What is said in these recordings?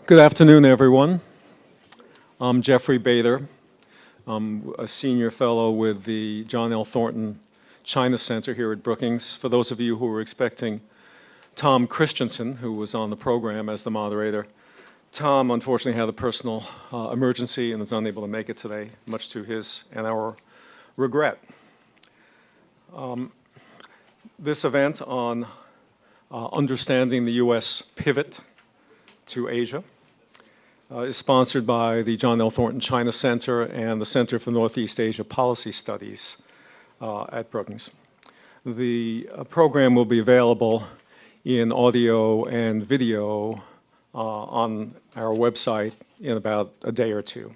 Good afternoon, everyone. I'm Jeffrey Bader. I'm a senior fellow with the John L. Thornton China Center here at Brookings. For those of you who were expecting Tom Christensen, who was on the program as the moderator, Tom unfortunately had a personal emergency and is unable to make it today, much to his and our regret. This event on understanding the U.S. pivot to Asia is sponsored by the John L. Thornton China Center and the Center for Northeast Asia Policy Studies at Brookings. The program will be available in audio and video on our website in about a day or two,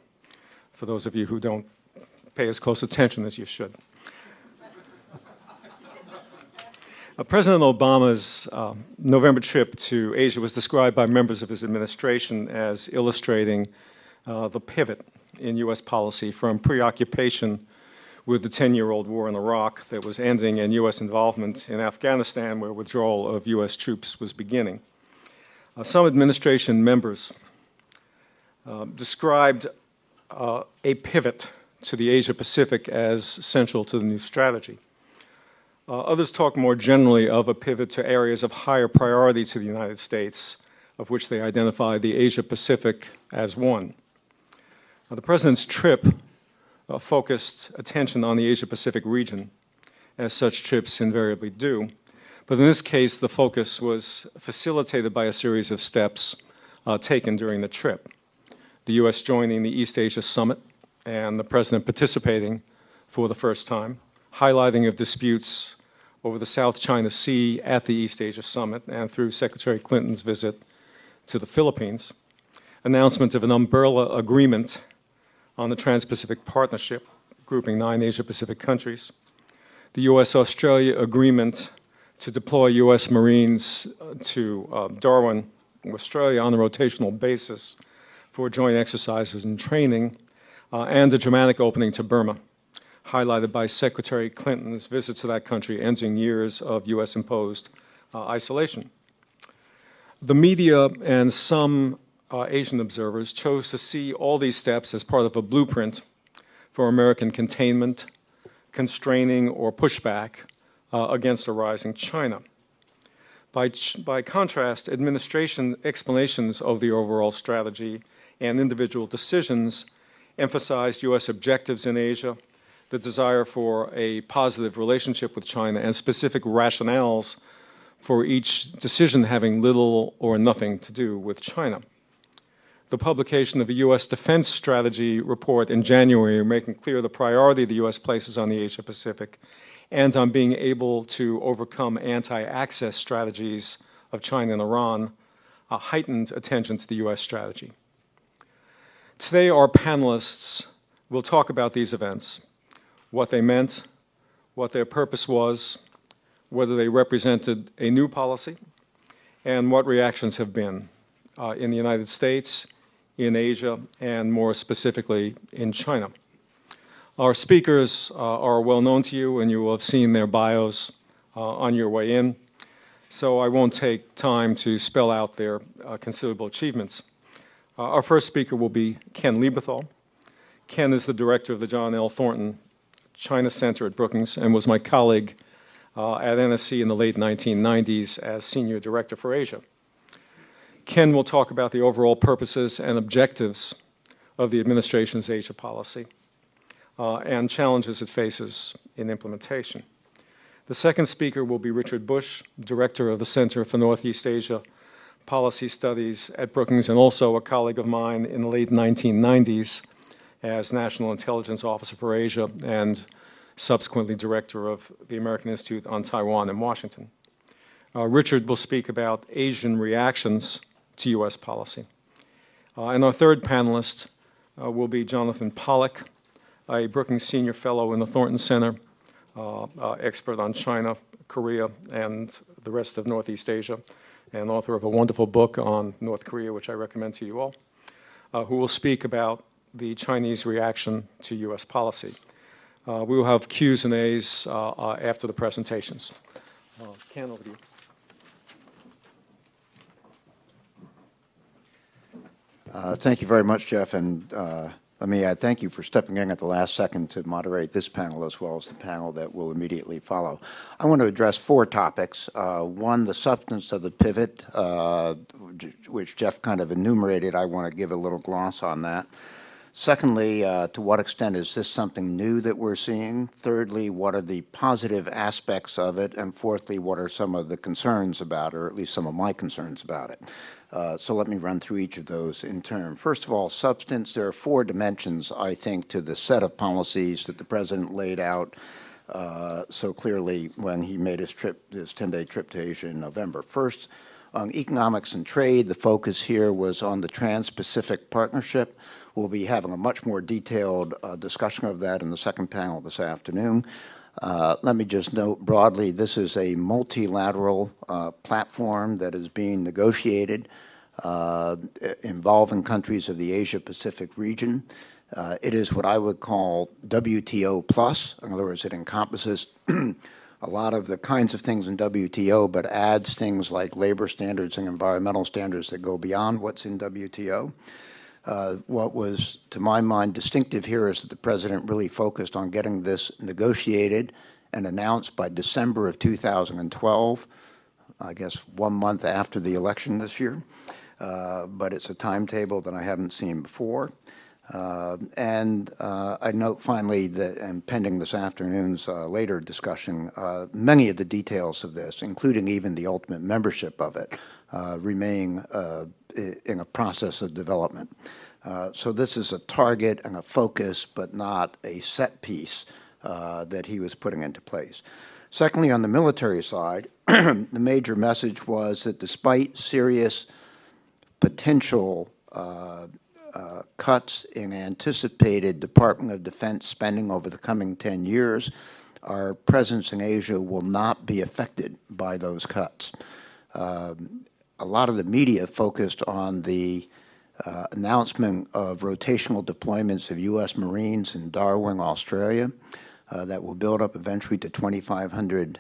for those of you who don't pay as close attention as you should. President Obama's November trip to Asia was described by members of his administration as illustrating the pivot in U.S. policy from preoccupation with the 10-year-old war in Iraq that was ending and U.S. involvement in Afghanistan, where withdrawal of U.S. troops was beginning. Some administration members described a pivot to the Asia-Pacific as central to the new strategy. Others talk more generally of a pivot to areas of higher priority to the United States, of which they identify the Asia-Pacific as one. The President's trip focused attention on the Asia-Pacific region, as such trips invariably do. But in this case, the focus was facilitated by a series of steps taken during the trip. The U.S. joining the East Asia Summit and the President participating for the first time, highlighting of disputes over the South China Sea at the East Asia Summit and through Secretary Clinton's visit to the Philippines, announcement of an umbrella agreement on the Trans-Pacific Partnership, grouping 9 Asia-Pacific countries, the U.S.-Australia agreement to deploy U.S. Marines to Darwin, Australia on a rotational basis for joint exercises and training, and a dramatic opening to Burma, highlighted by Secretary Clinton's visit to that country, ending years of U.S.-imposed isolation. The media and some Asian observers chose to see all these steps as part of a blueprint for American containment, constraining, or pushback against a rising China. By contrast, administration explanations of the overall strategy and individual decisions emphasized U.S. objectives in Asia, the desire for a positive relationship with China, and specific rationales for each decision having little or nothing to do with China. The publication of a U.S. Defense Strategy report in January making clear the priority the U.S. places on the Asia-Pacific and on being able to overcome anti-access strategies of China and Iran heightened attention to the U.S. strategy. Today, our panelists will talk about these events, what they meant, what their purpose was, whether they represented a new policy, and what reactions have been in the United States, in Asia, and more specifically in China. Our speakers are well known to you, and you will have seen their bios on your way in, so I won't take time to spell out their considerable achievements. Our first speaker will be Ken Lieberthal. Ken is the director of the John L. Thornton China Center at Brookings and was my colleague at NSC in the late 1990s as Senior Director for Asia. Ken will talk about the overall purposes and objectives of the administration's Asia policy and challenges it faces in implementation. The second speaker will be Richard Bush, Director of the Center for Northeast Asia Policy Studies at Brookings and also a colleague of mine in the late 1990s as National Intelligence Officer for Asia and subsequently Director of the American Institute on Taiwan in Washington. Richard will speak about Asian reactions to U.S. policy. And our third panelist will be Jonathan Pollack, a Brookings Senior Fellow in the Thornton Center, expert on China, Korea, and the rest of Northeast Asia, and author of a wonderful book on North Korea, which I recommend to you all, who will speak about the Chinese reaction to U.S. policy. We will have Q's and A's after the presentations. Ken, over to you. Thank you very much, Jeff, and let me add thank you for stepping in at the last second to moderate this panel as well as the panel that will immediately follow. I want to address 4 topics. One, the substance of the pivot, which Jeff kind of enumerated. I want to give a little gloss on that. Secondly, to what extent is this something new that we're seeing? Thirdly, what are the positive aspects of it? And fourthly, what are some of the concerns about it, or at least some of my concerns about it? So let me run through each of those in turn. First of all, substance. There are 4 dimensions, I think, to the set of policies that the President laid out so clearly when he made his 10-day trip to Asia in November. First, on economics and trade, the focus here was on the Trans-Pacific Partnership. We'll be having a much more detailed discussion of that in the second panel this afternoon. Let me just note broadly, this is a multilateral platform that is being negotiated involving countries of the Asia-Pacific region. It is what I would call WTO plus. In other words, it encompasses a lot of the kinds of things in WTO, but adds things like labor standards and environmental standards that go beyond what's in WTO. What was, to my mind, distinctive here is that the President really focused on getting this negotiated and announced by December of 2012, I guess 1 month after the election this year. But it's a timetable that I haven't seen before. I note finally that, and pending this afternoon's later discussion, many of the details of this, including even the ultimate membership of it, remain in a process of development. So this is a target and a focus, but not a set piece that he was putting into place. Secondly, on the military side, the major message was that despite serious potential cuts in anticipated Department of Defense spending over the coming 10 years, our presence in Asia will not be affected by those cuts. A lot of the media focused on the announcement of rotational deployments of U.S. Marines in Darwin, Australia, that will build up eventually to 2,500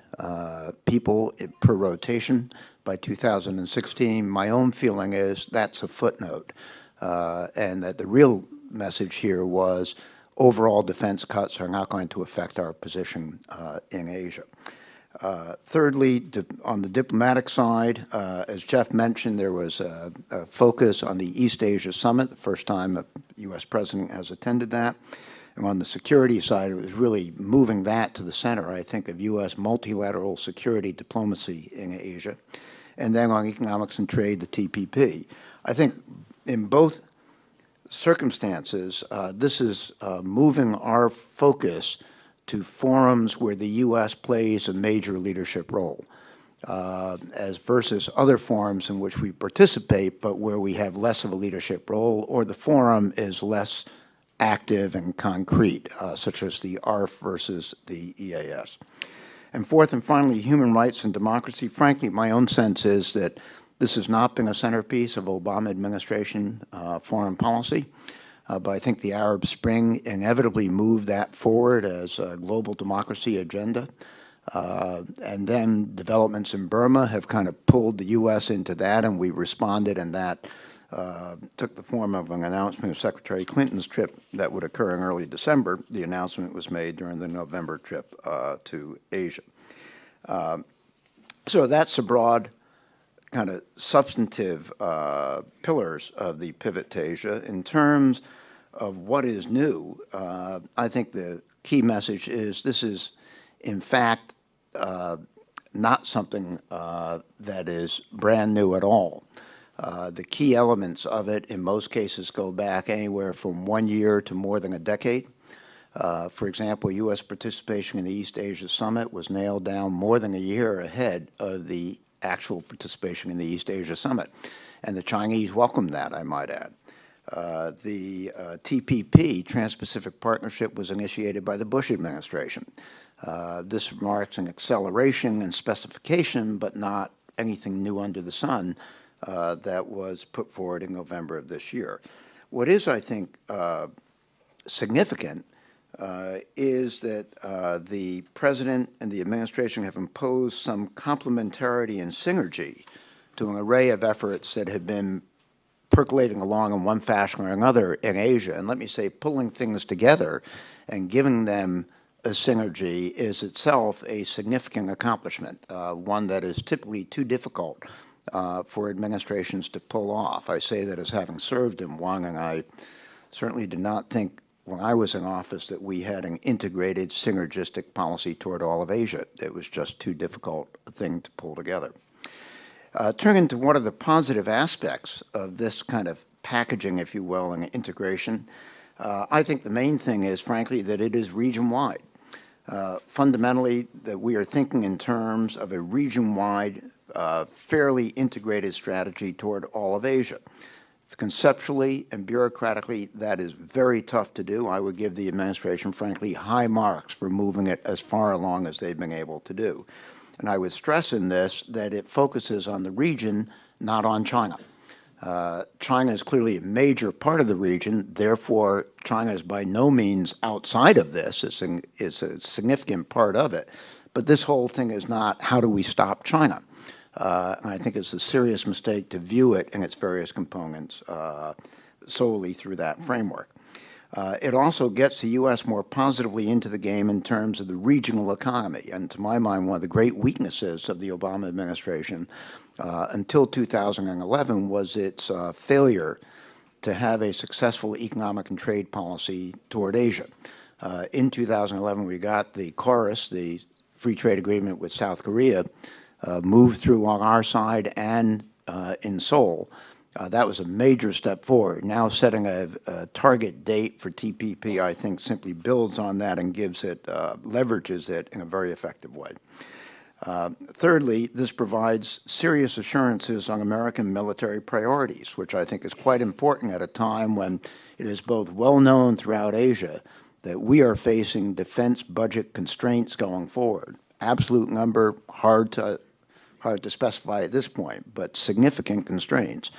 people per rotation by 2016. My own feeling is that's a footnote, and that the real message here was overall defense cuts are not going to affect our position in Asia. Thirdly, on the diplomatic side, as Jeff mentioned, there was a focus on the East Asia Summit, the first time a U.S. president has attended that. And on the security side, it was really moving that to the center, I think, of U.S. multilateral security diplomacy in Asia. And then on economics and trade, the TPP. I think in both circumstances, this is moving our focus to forums where the U.S. plays a major leadership role, as versus other forums in which we participate, but where we have less of a leadership role, or the forum is less active and concrete, such as the ARF versus the EAS. And fourth and finally, human rights and democracy. Frankly, my own sense is that this has not been a centerpiece of Obama administration foreign policy. But I think the Arab Spring inevitably moved that forward as a global democracy agenda. And then developments in Burma have kind of pulled the U.S. into that, and we responded, and that took the form of an announcement of Secretary Clinton's trip that would occur in early December. The announcement was made during the November trip to Asia. So that's a broad kind of substantive pillars of the pivot to Asia. In terms of what is new, I think the key message is this is, in fact, not something that is brand new at all. The key elements of it, in most cases, go back anywhere from 1 year to more than a decade. For example, U.S. participation in the East Asia Summit was nailed down more than a year ahead of the actual participation in the East Asia Summit. And the Chinese welcomed that, I might add. The TPP, Trans-Pacific Partnership, was initiated by the Bush administration. This marks an acceleration and specification, but not anything new under the sun that was put forward in November of this year. What is, I think, significant is that the President and the administration have imposed some complementarity and synergy to an array of efforts that have been percolating along in one fashion or another in Asia. And let me say, pulling things together and giving them a synergy is itself a significant accomplishment, one that is typically too difficult for administrations to pull off. I say that as having served in one, and I certainly did not think when I was in office that we had an integrated, synergistic policy toward all of Asia. It was just too difficult a thing to pull together. Turning to what are the positive aspects of this kind of packaging, if you will, and integration, I think the main thing is, frankly, that it is region-wide. Fundamentally, that we are thinking in terms of a region-wide, fairly integrated strategy toward all of Asia. Conceptually and bureaucratically, that is very tough to do. I would give the administration, frankly, high marks for moving it as far along as they've been able to do. And I would stress in this that it focuses on the region, not on China. China is clearly a major part of the region. Therefore, China is by no means outside of this. It's a significant part of it. But this whole thing is not how do we stop China. And I think it's a serious mistake to view it in its various components solely through that framework. It also gets the U.S. more positively into the game in terms of the regional economy. And to my mind, one of the great weaknesses of the Obama administration until 2011 was its failure to have a successful economic and trade policy toward Asia. In 2011, we got the KORUS, the free trade agreement with South Korea, moved through on our side and in Seoul. That was a major step forward. Now setting a target date for TPP, I think, simply builds on that and gives it, leverages it in a very effective way. Thirdly, this provides serious assurances on American military priorities, which I think is quite important at a time when it is both well known throughout Asia that we are facing defense budget constraints going forward. Absolute number, hard to specify at this point, but significant constraints.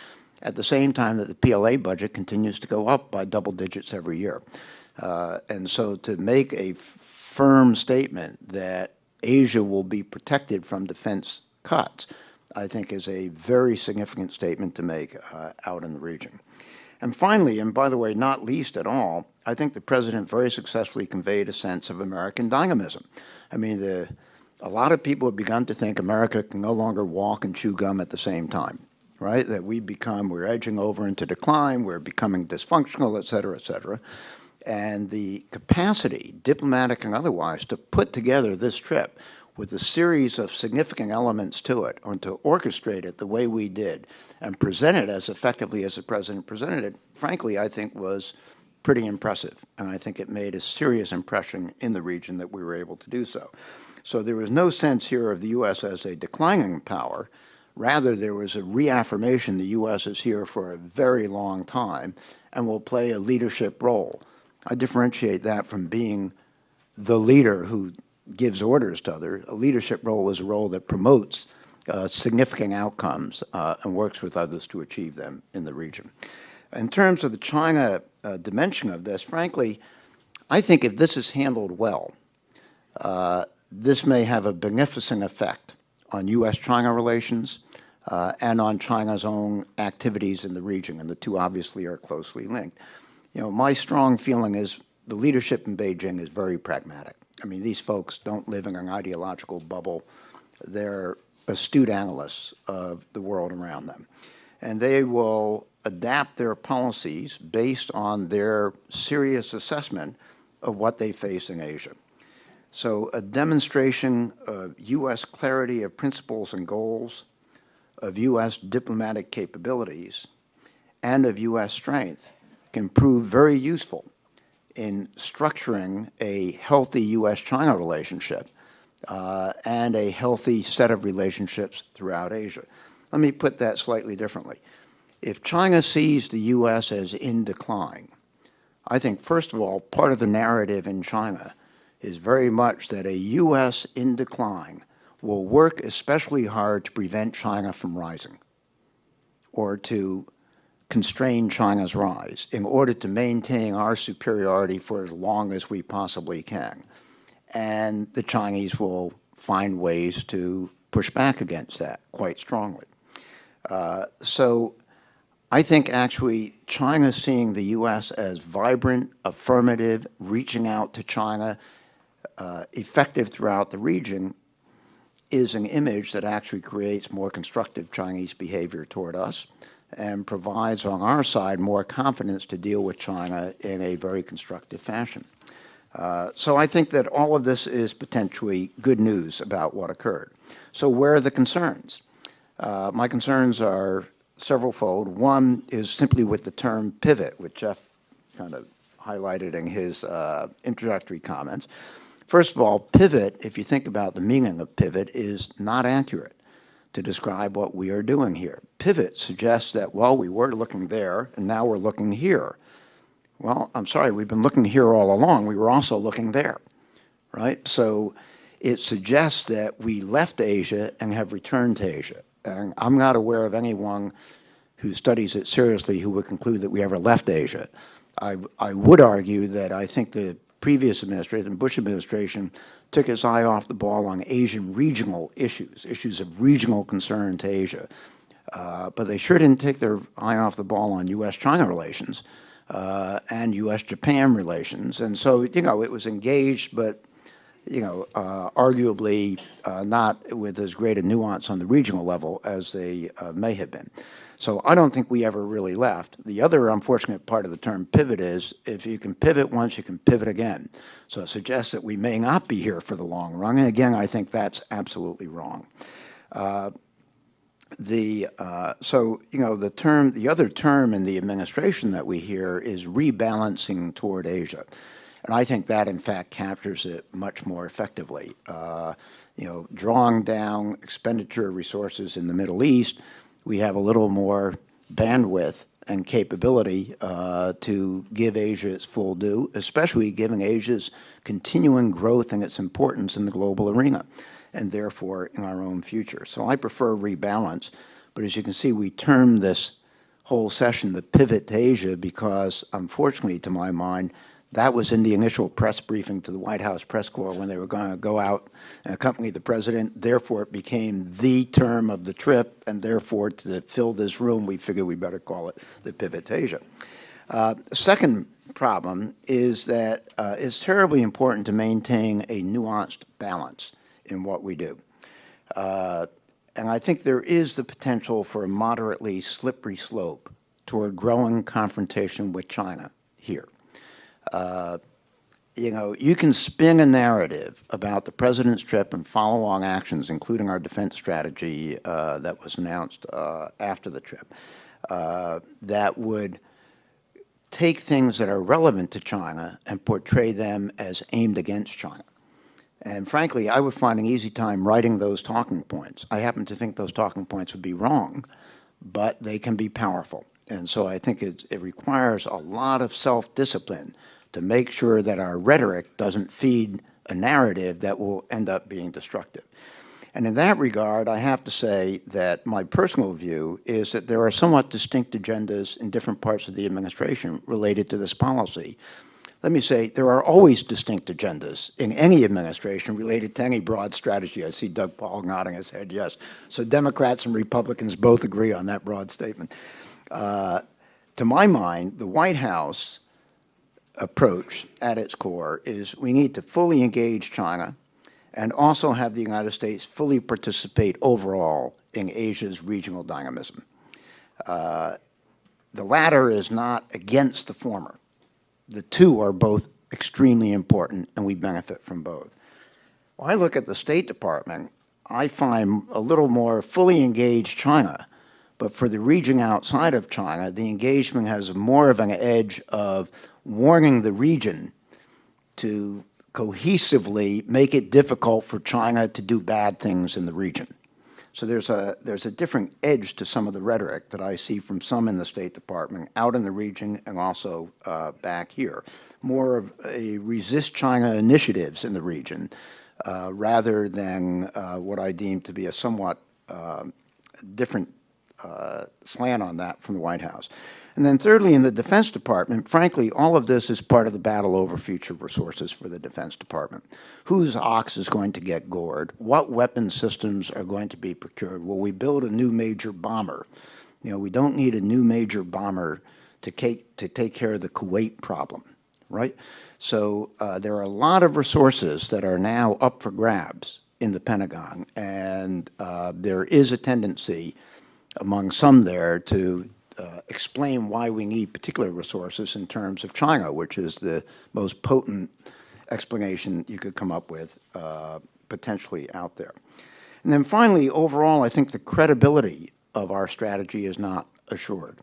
At the same time that the PLA budget continues to go up by double digits every year. And so to make a firm statement that Asia will be protected from defense cuts, I think is a very significant statement to make out in the region. And finally, and by the way, not least at all, I think the President very successfully conveyed a sense of American dynamism. I mean, a lot of people have begun to think America can no longer walk and chew gum at the same time, right? That we're edging over into decline, we're becoming dysfunctional, et cetera, et cetera. And the capacity, diplomatic and otherwise, to put together this trip with a series of significant elements to it, and to orchestrate it the way we did, and present it as effectively as the President presented it, frankly, I think was pretty impressive. And I think it made a serious impression in the region that we were able to do so. So there was no sense here of the U.S. as a declining power. Rather, there was a reaffirmation the U.S. is here for a very long time and will play a leadership role. I differentiate that from being the leader who gives orders to others. A leadership role is a role that promotes significant outcomes and works with others to achieve them in the region. In terms of the China dimension of this, frankly, I think if this is handled well, this may have a beneficent effect on U.S.-China relations and on China's own activities in the region, and the two obviously are closely linked. You know, my strong feeling is the leadership in Beijing is very pragmatic. I mean, these folks don't live in an ideological bubble. They're astute analysts of the world around them. And they will adapt their policies based on their serious assessment of what they face in Asia. So a demonstration of U.S. clarity of principles and goals, of U.S. diplomatic capabilities, and of U.S. strength can prove very useful in structuring a healthy U.S.-China relationship and a healthy set of relationships throughout Asia. Let me put that slightly differently. If China sees the U.S. as in decline, I think, first of all, part of the narrative in China is very much that a U.S. in decline will work especially hard to prevent China from rising or to constrain China's rise in order to maintain our superiority for as long as we possibly can. And the Chinese will find ways to push back against that quite strongly. So I think actually China seeing the U.S. as vibrant, affirmative, reaching out to China, effective throughout the region, is an image that actually creates more constructive Chinese behavior toward us and provides on our side more confidence to deal with China in a very constructive fashion. So I think that all of this is potentially good news about what occurred. So where are the concerns? My concerns are severalfold. One is simply with the term pivot, which Jeff kind of highlighted in his introductory comments. First of all, pivot, if you think about the meaning of pivot, is not accurate to describe what we are doing here. Pivot suggests that, well, we were looking there, and now we're looking here. Well, I'm sorry, we've been looking here all along. We were also looking there, right? So it suggests that we left Asia and have returned to Asia. And I'm not aware of anyone who studies it seriously who would conclude that we ever left Asia. I would argue that I think the previous administration, the Bush administration, took its eye off the ball on Asian regional issues, issues of regional concern to Asia. But they sure didn't take their eye off the ball on U.S.-China relations and U.S.-Japan relations. And so, you know, it was engaged, but, you know, arguably not with as great a nuance on the regional level as they may have been. So I don't think we ever really left. The other unfortunate part of the term pivot is if you can pivot once, you can pivot again. So it suggests that we may not be here for the long run. And again, I think that's absolutely wrong. So, you know, the other term in the administration that we hear is rebalancing toward Asia. And I think that, in fact, captures it much more effectively. You know, drawing down expenditure resources in the Middle East, we have a little more bandwidth and capability to give Asia its full due, especially given Asia's continuing growth and its importance in the global arena, and therefore in our own future. So I prefer rebalance, but as you can see, we term this whole session the pivot to Asia because, unfortunately, to my mind, that was in the initial press briefing to the White House press corps when they were going to go out and accompany the president. Therefore, it became the term of the trip, and therefore, to fill this room, we figured we better call it the pivot to Asia. Second problem is that it's terribly important to maintain a nuanced balance in what we do. And I think there is the potential for a moderately slippery slope toward growing confrontation with China here. You know, you can spin a narrative about the president's trip and follow-on actions, including our defense strategy that was announced after the trip, that would take things that are relevant to China and portray them as aimed against China. And frankly, I would find an easy time writing those talking points. I happen to think those talking points would be wrong, but they can be powerful. And so I think it requires a lot of self-discipline to make sure that our rhetoric doesn't feed a narrative that will end up being destructive. And in that regard, I have to say that my personal view is that there are somewhat distinct agendas in different parts of the administration related to this policy. Let me say, there are always distinct agendas in any administration related to any broad strategy. I see Doug Paul nodding his head yes. So Democrats and Republicans both agree on that broad statement. To my mind, the White House approach at its core is we need to fully engage China and also have the United States fully participate overall in Asia's regional dynamism. The latter is not against the former. The two are both extremely important, and we benefit from both. When I look at the State Department, I find a little more fully engaged China, but for the region outside of China, the engagement has more of an edge of warning the region to cohesively make it difficult for China to do bad things in the region. So there's a different edge to some of the rhetoric that I see from some in the State Department, out in the region and also back here. More of a resist China initiatives in the region rather than what I deem to be a somewhat different slant on that from the White House. And then thirdly, in the Defense Department, frankly, all of this is part of the battle over future resources for the Defense Department. Whose ox is going to get gored? What weapon systems are going to be procured? Will we build a new major bomber? You know, we don't need a new major bomber to take care of the Kuwait problem, right? So there are a lot of resources that are now up for grabs in the Pentagon, and there is a tendency among some there to explain why we need particular resources in terms of China, which is the most potent explanation you could come up with potentially out there. And then finally, overall, I think the credibility of our strategy is not assured.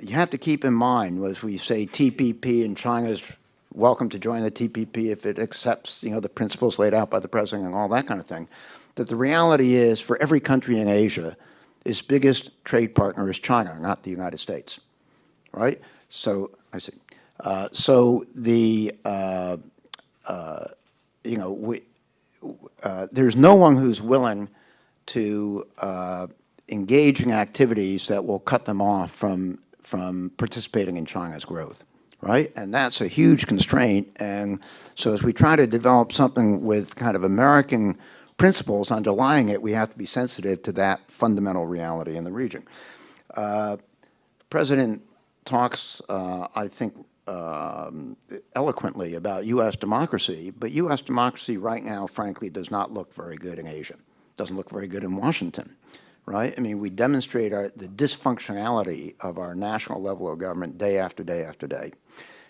You have to keep in mind, as we say TPP, and China's welcome to join the TPP if it accepts, the principles laid out by the president and all that kind of thing, that the reality is for every country in Asia, its biggest trade partner is China, not the United States, right? So I see. There's no one who's willing to engage in activities that will cut them off from participating in China's growth, right? And that's a huge constraint. And so as we try to develop something with kind of American principles underlying it, we have to be sensitive to that fundamental reality in the region. The President talks, I think, eloquently about U.S. democracy, but U.S. democracy right now, frankly, does not look very good in Asia. Doesn't look very good in Washington, right? I mean, we demonstrate the dysfunctionality of our national level of government day after day after day.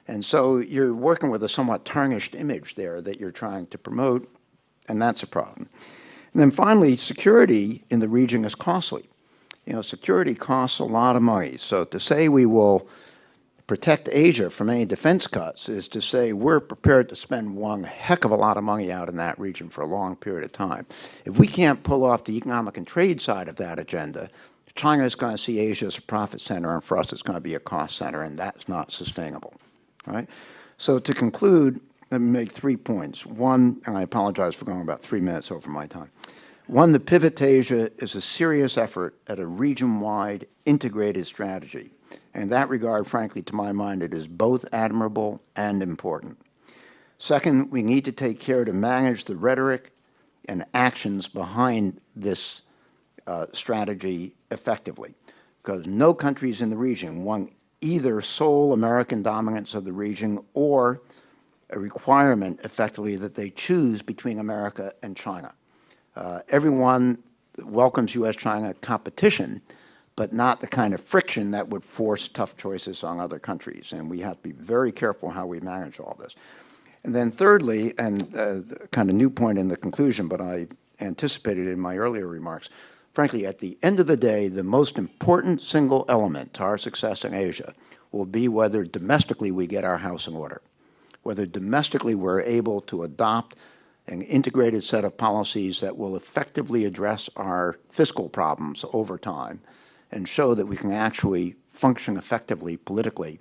And so you're working with a somewhat tarnished image there that you're trying to promote, and that's a problem. And then finally, security in the region is costly. Security costs a lot of money. So to say we will protect Asia from any defense cuts is to say we're prepared to spend one heck of a lot of money out in that region for a long period of time. If we can't pull off the economic and trade side of that agenda, China is going to see Asia as a profit center, and for us it's going to be a cost center, and that's not sustainable, right? So to conclude, let me make 3 points. One, and I apologize for going about 3 minutes over my time. One, the pivot to Asia is a serious effort at a region-wide integrated strategy. And in that regard, frankly, to my mind, it is both admirable and important. Second, we need to take care to manage the rhetoric and actions behind this strategy effectively, because no countries in the region want either sole American dominance of the region or a requirement, effectively, that they choose between America and China. Everyone welcomes U.S.-China competition, but not the kind of friction that would force tough choices on other countries. And we have to be very careful how we manage all this. And then thirdly, and kind of new point in the conclusion, but I anticipated in my earlier remarks, frankly, at the end of the day, the most important single element to our success in Asia will be whether domestically we get our house in order, whether domestically we're able to adopt an integrated set of policies that will effectively address our fiscal problems over time and show that we can actually function effectively politically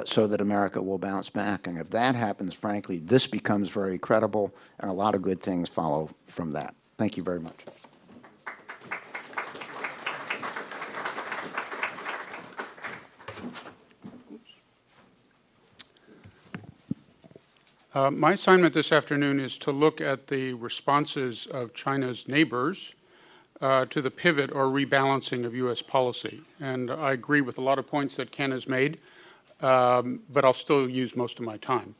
so that America will bounce back. And if that happens, frankly, this becomes very credible, and a lot of good things follow from that. Thank you very much. My assignment this afternoon is to look at the responses of China's neighbors to the pivot or rebalancing of U.S. policy. And I agree with a lot of points that Ken has made, but I'll still use most of my time.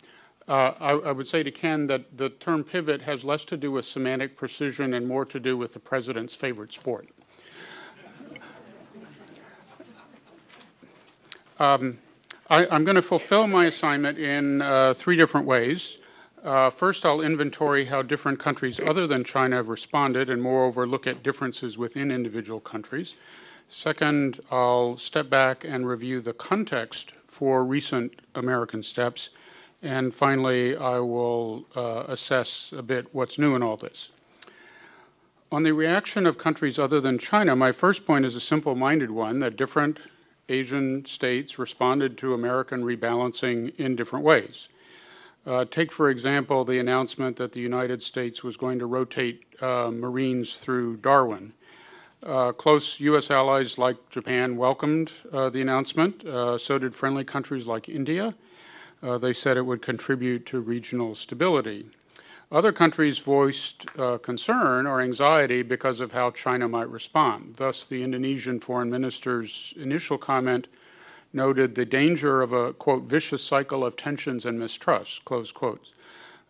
I would say to Ken that the term pivot has less to do with semantic precision and more to do with the president's favorite sport. I'm going to fulfill my assignment in 3 different ways. First, I'll inventory how different countries other than China have responded and, moreover, look at differences within individual countries. Second, I'll step back and review the context for recent American steps. And finally, I will assess a bit what's new in all this. On the reaction of countries other than China, my first point is a simple-minded one, that different Asian states responded to American rebalancing in different ways. Take, for example, the announcement that the United States was going to rotate Marines through Darwin. Close U.S. allies like Japan welcomed the announcement. So did friendly countries like India. They said it would contribute to regional stability. Other countries voiced concern or anxiety because of how China might respond. Thus, the Indonesian foreign minister's initial comment noted the danger of a, quote, vicious cycle of tensions and mistrust, close quotes.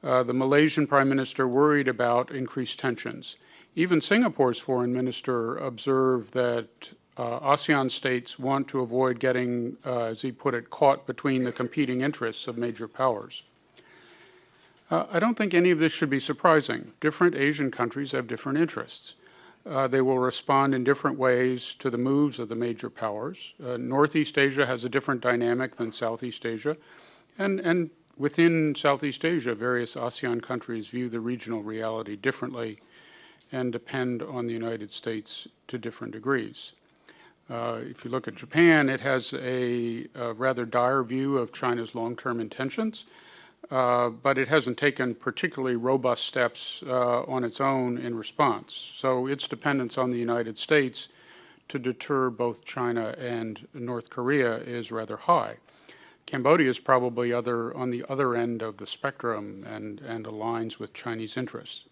The Malaysian prime minister worried about increased tensions. Even Singapore's foreign minister observed that ASEAN states want to avoid getting, as he put it, caught between the competing interests of major powers. I don't think any of this should be surprising. Different Asian countries have different interests. They will respond in different ways to the moves of the major powers. Northeast Asia has a different dynamic than Southeast Asia, and within Southeast Asia, various ASEAN countries view the regional reality differently and depend on the United States to different degrees. If you look at Japan, it has a rather dire view of China's long-term intentions, but it hasn't taken particularly robust steps on its own in response. So its dependence on the United States to deter both China and North Korea is rather high. Cambodia is probably on the other end of the spectrum and aligns with Chinese interests.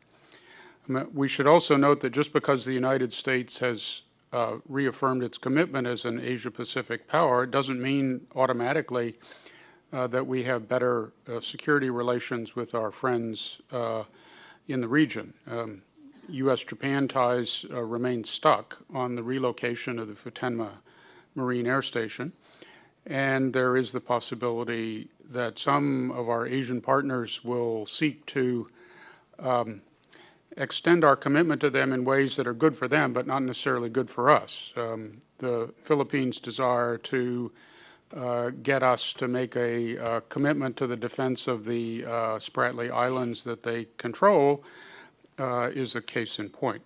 We should also note that just because the United States has reaffirmed its commitment as an Asia-Pacific power, it doesn't mean automatically that we have better security relations with our friends in the region. U.S.-Japan ties remain stuck on the relocation of the Futenma Marine Air Station, and there is the possibility that some of our Asian partners will seek to extend our commitment to them in ways that are good for them, but not necessarily good for us. The Philippines' desire to get us to make a commitment to the defense of the Spratly Islands that they control is a case in point.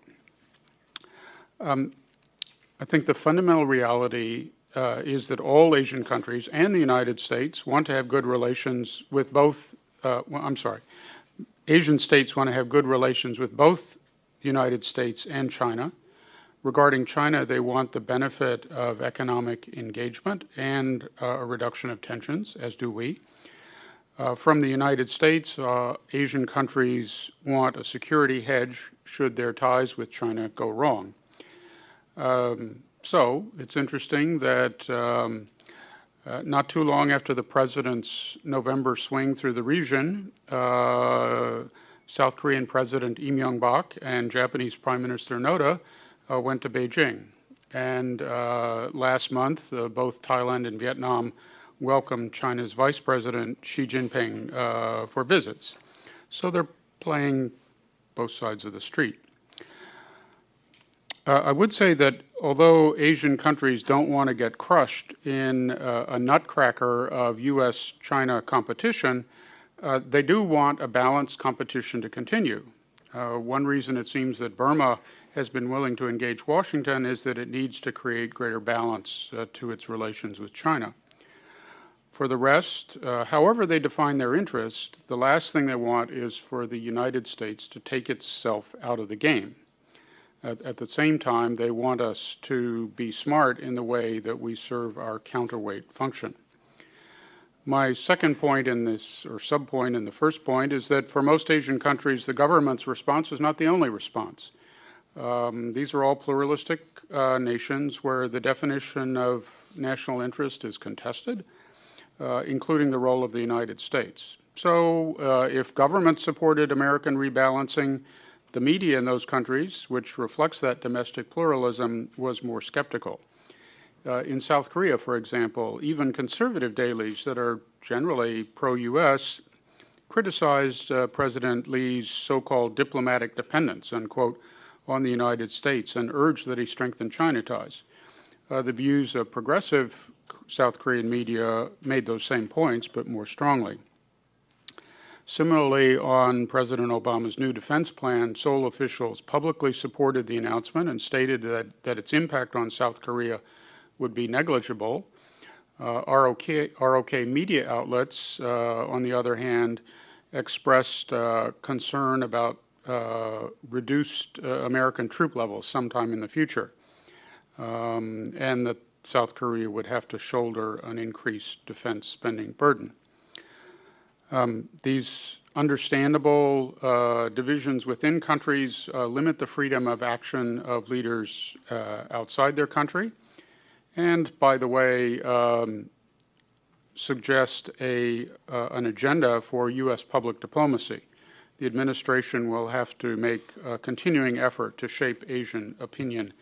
I think the fundamental reality is that all Asian countries and the United States want to have good relations with both, Asian states want to have good relations with both the United States and China. Regarding China, they want the benefit of economic engagement and a reduction of tensions, as do we. From the United States, Asian countries want a security hedge should their ties with China go wrong. So it's interesting that not too long after the president's November swing through the region, South Korean President Lee Myung-bak and Japanese Prime Minister Noda went to Beijing. And last month, both Thailand and Vietnam welcomed China's Vice President Xi Jinping for visits. So they're playing both sides of the street. I would say that although Asian countries don't want to get crushed in a nutcracker of U.S.-China competition, they do want a balanced competition to continue. One reason it seems that Burma has been willing to engage Washington is that it needs to create greater balance to its relations with China. For the rest, however they define their interest, the last thing they want is for the United States to take itself out of the game. At the same time, they want us to be smart in the way that we serve our counterweight function. My second point in this, or sub-point in the first point, is that for most Asian countries, the government's response is not the only response. These are all pluralistic nations where the definition of national interest is contested, including the role of the United States. So if government supported American rebalancing, the media in those countries, which reflects that domestic pluralism, was more skeptical. In South Korea, for example, even conservative dailies that are generally pro-U.S. criticized President Lee's so-called diplomatic dependence, unquote, on the United States and urged that he strengthen China ties. The views of progressive South Korean media made those same points, but more strongly. Similarly, on President Obama's new defense plan, Seoul officials publicly supported the announcement and stated that its impact on South Korea would be negligible. ROK media outlets, on the other hand, expressed concern about reduced American troop levels sometime in the future, and that South Korea would have to shoulder an increased defense spending burden. These understandable divisions within countries limit the freedom of action of leaders outside their country, and, by the way, suggest an agenda for U.S. public diplomacy. The administration will have to make a continuing effort to shape Asian opinion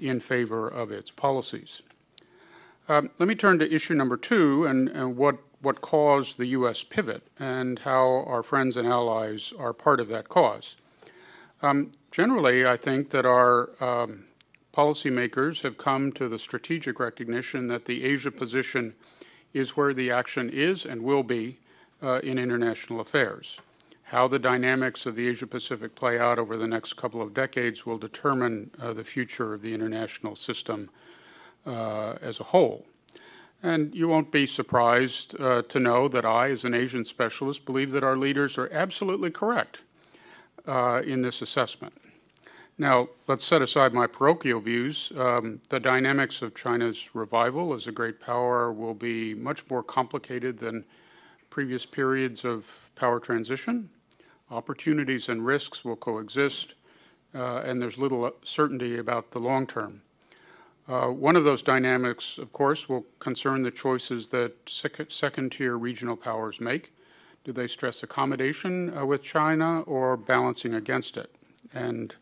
in favor of its policies. Let me turn to issue number 2 and what caused the U.S. pivot and how our friends and allies are part of that cause. Generally, I think that our policymakers have come to the strategic recognition that the Asia position is where the action is and will be in international affairs. How the dynamics of the Asia-Pacific play out over the next couple of decades will determine the future of the international system as a whole. And you won't be surprised to know that I, as an Asian specialist, believe that our leaders are absolutely correct in this assessment. Now, let's set aside my parochial views. The dynamics of China's revival as a great power will be much more complicated than previous periods of power transition. Opportunities and risks will coexist, and there's little certainty about the long term. One of those dynamics, of course, will concern the choices that second-tier regional powers make. Do they stress accommodation with China or balancing against it? And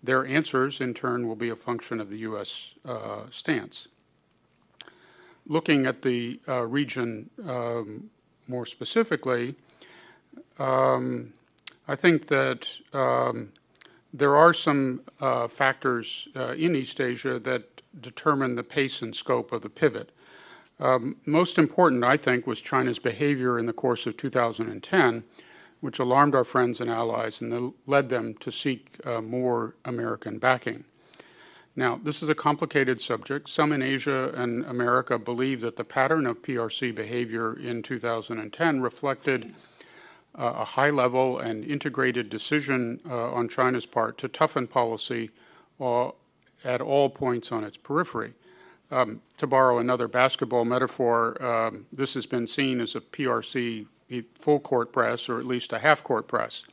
their answers, in turn, will be a function of the U.S. Stance. Looking at the region more specifically, I think that there are some factors in East Asia that determine the pace and scope of the pivot. Most important, I think, was China's behavior in the course of 2010, which alarmed our friends and allies and led them to seek more American backing. Now, this is a complicated subject. Some in Asia and America believe that the pattern of PRC behavior in 2010 reflected a high-level and integrated decision on China's part to toughen policy at all points on its periphery. To borrow another basketball metaphor, this has been seen as a PRC full-court press, or at least a half-court press.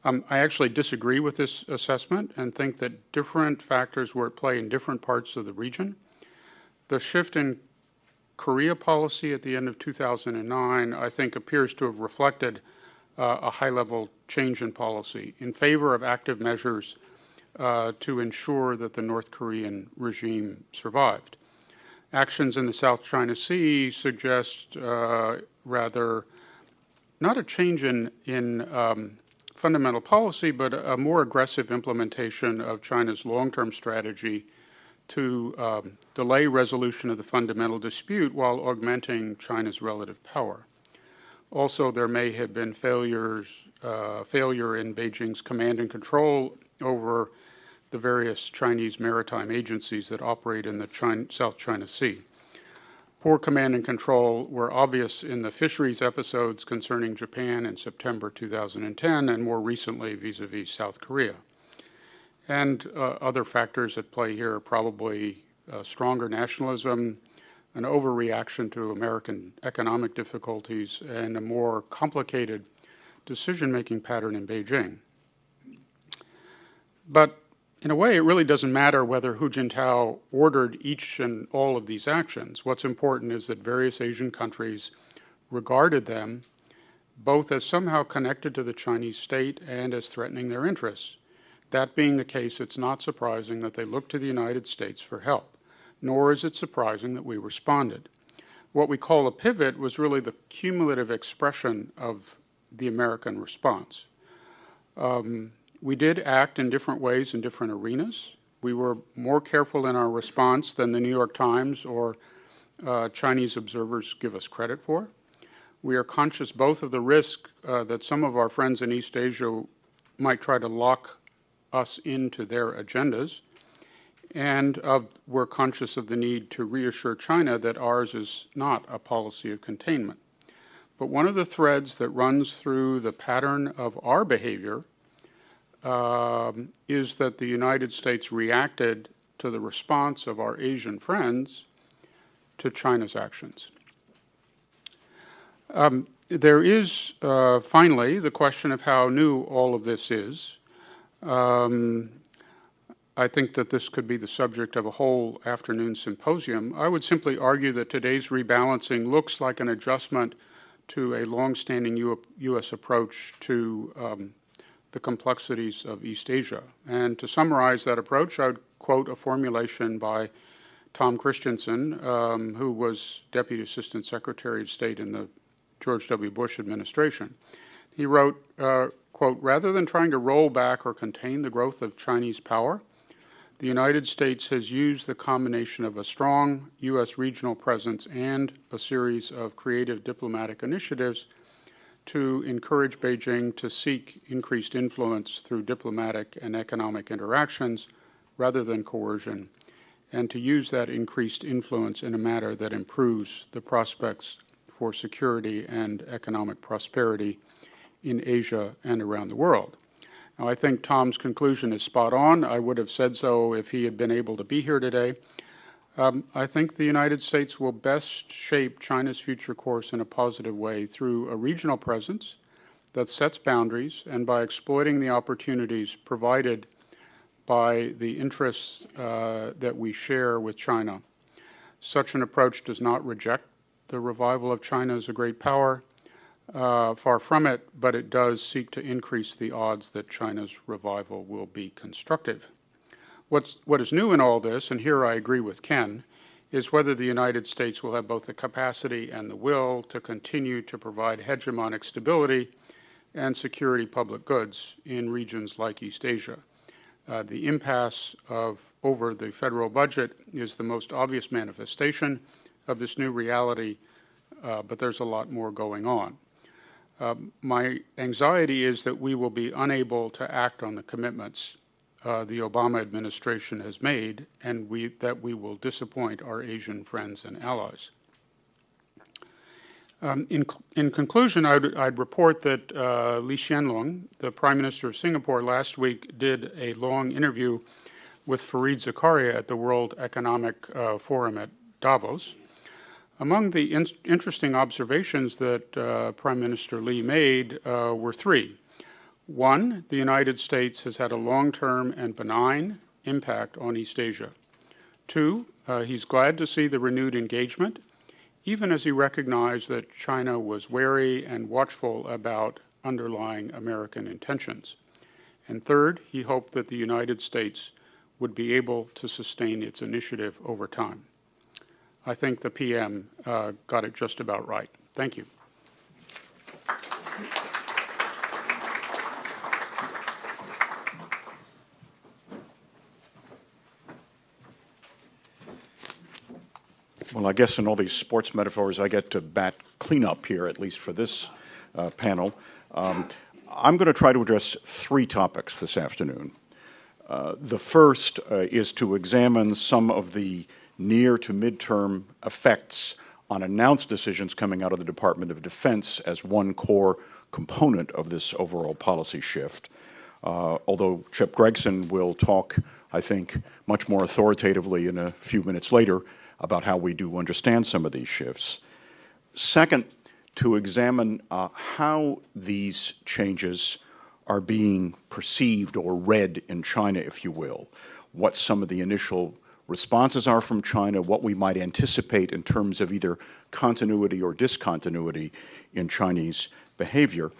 I actually disagree with this assessment and think that different factors were at play in different parts of the region. The shift in Korea policy at the end of 2009, I think, appears to have reflected a high-level change in policy in favor of active measures to ensure that the North Korean regime survived. Actions in the South China Sea suggest rather not a change in fundamental policy, but a more aggressive implementation of China's long-term strategy to delay resolution of the fundamental dispute while augmenting China's relative power. Also, there may have been failure in Beijing's command and control over the various Chinese maritime agencies that operate in the South China Sea. Poor command and control were obvious in the fisheries episodes concerning Japan in September 2010 and more recently vis-a-vis South Korea. And other factors at play here are probably stronger nationalism, an overreaction to American economic difficulties, and a more complicated decision-making pattern in Beijing. But in a way, it really doesn't matter whether Hu Jintao ordered each and all of these actions. What's important is that various Asian countries regarded them both as somehow connected to the Chinese state and as threatening their interests. That being the case, it's not surprising that they looked to the United States for help, nor is it surprising that we responded. What we call a pivot was really the cumulative expression of the American response. We did act in different ways in different arenas. We were more careful in our response than the New York Times or Chinese observers give us credit for. We are conscious both of the risk that some of our friends in East Asia might try to lock us into their agendas, and we're conscious of the need to reassure China that ours is not a policy of containment. But one of the threads that runs through the pattern of our behavior is that the United States reacted to the response of our Asian friends to China's actions. There is, finally, the question of how new all of this is. I think that this could be the subject of a whole afternoon symposium. I would simply argue that today's rebalancing looks like an adjustment to a longstanding U.S. approach to the complexities of East Asia. And to summarize that approach, I would quote a formulation by Tom Christensen, who was Deputy Assistant Secretary of State in the George W. Bush administration. He wrote, quote, "Rather than trying to roll back or contain the growth of Chinese power, the United States has used the combination of a strong U.S. regional presence and a series of creative diplomatic initiatives to encourage Beijing to seek increased influence through diplomatic and economic interactions rather than coercion, and to use that increased influence in a manner that improves the prospects for security and economic prosperity in Asia and around the world." Now, I think Tom's conclusion is spot on. I would have said so if he had been able to be here today. I think the United States will best shape China's future course in a positive way through a regional presence that sets boundaries and by exploiting the opportunities provided by the interests that we share with China. Such an approach does not reject the revival of China as a great power, far from it, but it does seek to increase the odds that China's revival will be constructive. What is new in all this, and here I agree with Ken, is whether the United States will have both the capacity and the will to continue to provide hegemonic stability and security public goods in regions like East Asia. The impasse over the federal budget is the most obvious manifestation of this new reality, but there's a lot more going on. My anxiety is that we will be unable to act on the commitments the Obama administration has made, and that we will disappoint our Asian friends and allies. In conclusion, I'd report that Lee Hsien Loong, the Prime Minister of Singapore, last week did a long interview with Fareed Zakaria at the World Economic Forum at Davos. Among the interesting observations that Prime Minister Lee made were three. One, the United States has had a long-term and benign impact on East Asia. Two, he's glad to see the renewed engagement, even as he recognized that China was wary and watchful about underlying American intentions. And third, he hoped that the United States would be able to sustain its initiative over time. I think the PM got it just about right. Thank you. Well, I guess in all these sports metaphors, I get to bat cleanup here, at least for this panel. I'm going to try to address three topics this afternoon. The first is to examine some of the near to midterm effects on announced decisions coming out of the Department of Defense as one core component of this overall policy shift. Although Chip Gregson will talk, I think, much more authoritatively in a few minutes later about how we do understand some of these shifts. Second, to examine how these changes are being perceived or read in China, if you will, what some of the initial responses are from China, what we might anticipate in terms of either continuity or discontinuity in Chinese behavior.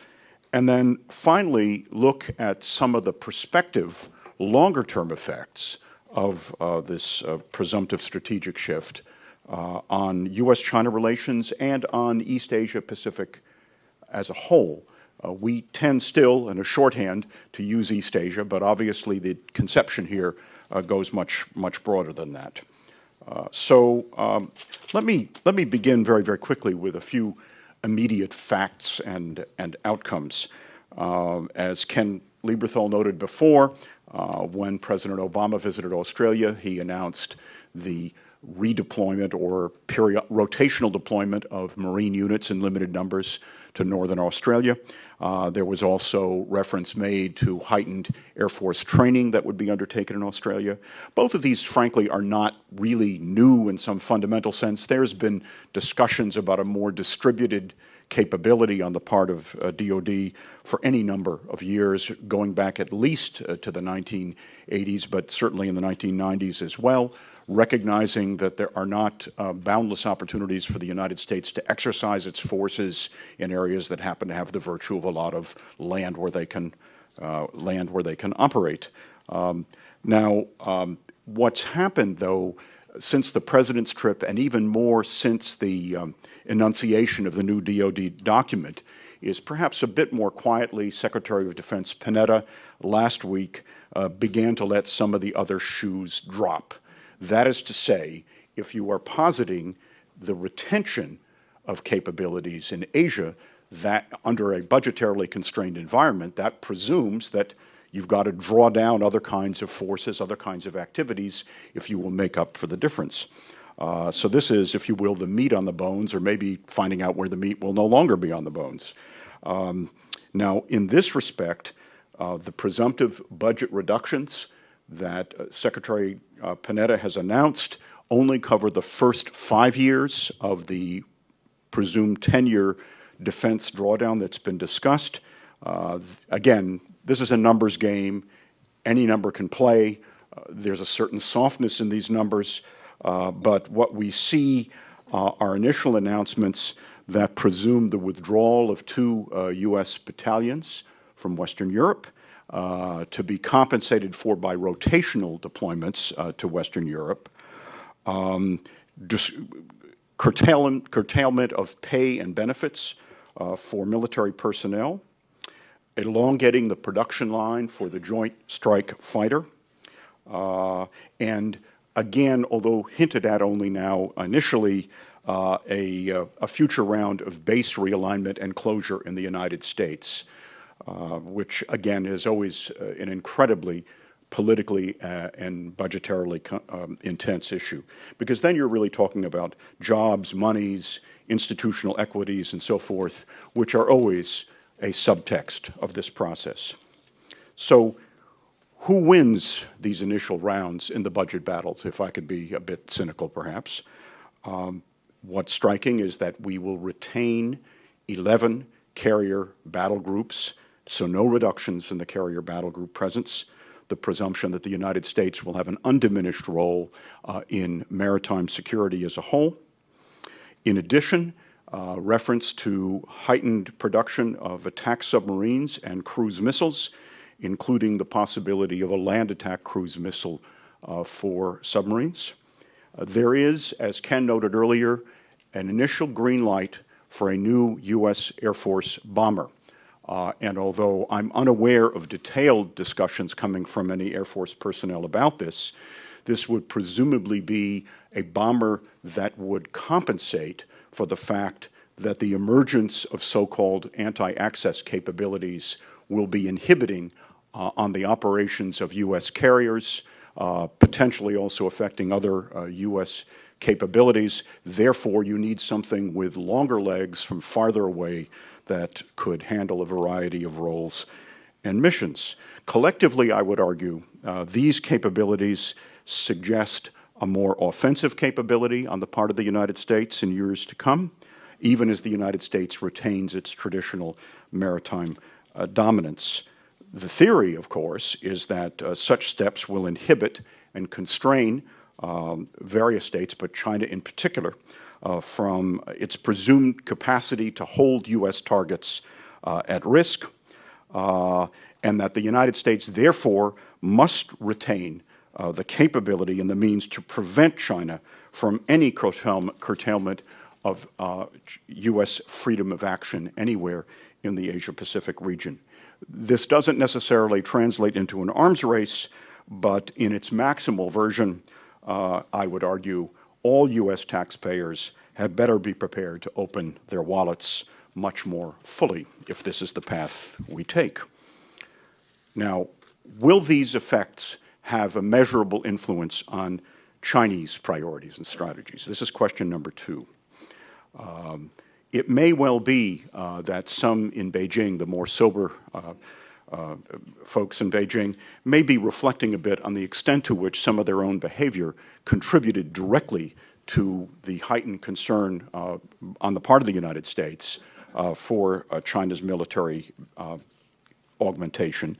And then finally, look at some of the prospective longer-term effects of this presumptive strategic shift on U.S.-China relations and on East Asia-Pacific as a whole. We tend still, in a shorthand, to use East Asia, but obviously the conception here goes much broader than that. So let me begin very, very quickly with a few immediate facts and outcomes. As Ken Lieberthal noted before, when President Obama visited Australia, he announced the redeployment or rotational deployment of Marine units in limited numbers to northern Australia. There was also reference made to heightened Air Force training that would be undertaken in Australia. Both of these, frankly, are not really new in some fundamental sense. There's been discussions about a more distributed capability on the part of DoD for any number of years, going back at least to the 1980s, but certainly in the 1990s as well, recognizing that there are not boundless opportunities for the United States to exercise its forces in areas that happen to have the virtue of a lot of land where they can operate. Now, what's happened, though, since the president's trip, and even more since the enunciation of the new DoD document, is perhaps a bit more quietly, Secretary of Defense Panetta last week began to let some of the other shoes drop. That is to say, if you are positing the retention of capabilities in Asia, that under a budgetarily constrained environment, that presumes that you've got to draw down other kinds of forces, other kinds of activities, if you will make up for the difference. So this is, if you will, the meat on the bones, or maybe finding out where the meat will no longer be on the bones. Now, in this respect, the presumptive budget reductions that Secretary Panetta has announced only cover the first 5 years of the presumed 10-year defense drawdown that's been discussed. Again, this is a numbers game. Any number can play. There's a certain softness in these numbers, but what we see are initial announcements that presume the withdrawal of 2 U.S. battalions from Western Europe, to be compensated for by rotational deployments to Western Europe, curtailment of pay and benefits for military personnel, elongating the production line for the Joint Strike Fighter, and again, although hinted at only now initially, a future round of base realignment and closure in the United States, which again is always an incredibly politically and budgetarily intense issue. Because then you're really talking about jobs, monies, institutional equities, and so forth, which are always a subtext of this process. So who wins these initial rounds in the budget battles, if I could be a bit cynical perhaps? What's striking is that we will retain 11 carrier battle groups, so no reductions in the carrier battle group presence, the presumption that the United States will have an undiminished role in maritime security as a whole. In addition, reference to heightened production of attack submarines and cruise missiles, including the possibility of a land attack cruise missile for submarines. There is, as Ken noted earlier, an initial green light for a new U.S. Air Force bomber. And although I'm unaware of detailed discussions coming from any Air Force personnel about this, this would presumably be a bomber that would compensate for the fact that the emergence of so-called anti-access capabilities will be inhibiting on the operations of U.S. carriers, potentially also affecting other U.S. capabilities. Therefore, you need something with longer legs from farther away that could handle a variety of roles and missions. Collectively, I would argue, these capabilities suggest a more offensive capability on the part of the United States in years to come, even as the United States retains its traditional maritime dominance. The theory, of course, is that such steps will inhibit and constrain various states, but China in particular, from its presumed capacity to hold U.S. targets at risk, and that the United States, therefore, must retain the capability and the means to prevent China from any curtailment of U.S. freedom of action anywhere in the Asia-Pacific region. This doesn't necessarily translate into an arms race, but in its maximal version, I would argue all U.S. taxpayers had better be prepared to open their wallets much more fully if this is the path we take. Now, will these effects have a measurable influence on Chinese priorities and strategies? This is question number 2. It may well be that some in Beijing, the more sober folks in Beijing, may be reflecting a bit on the extent to which some of their own behavior contributed directly to the heightened concern on the part of the United States for China's military augmentation.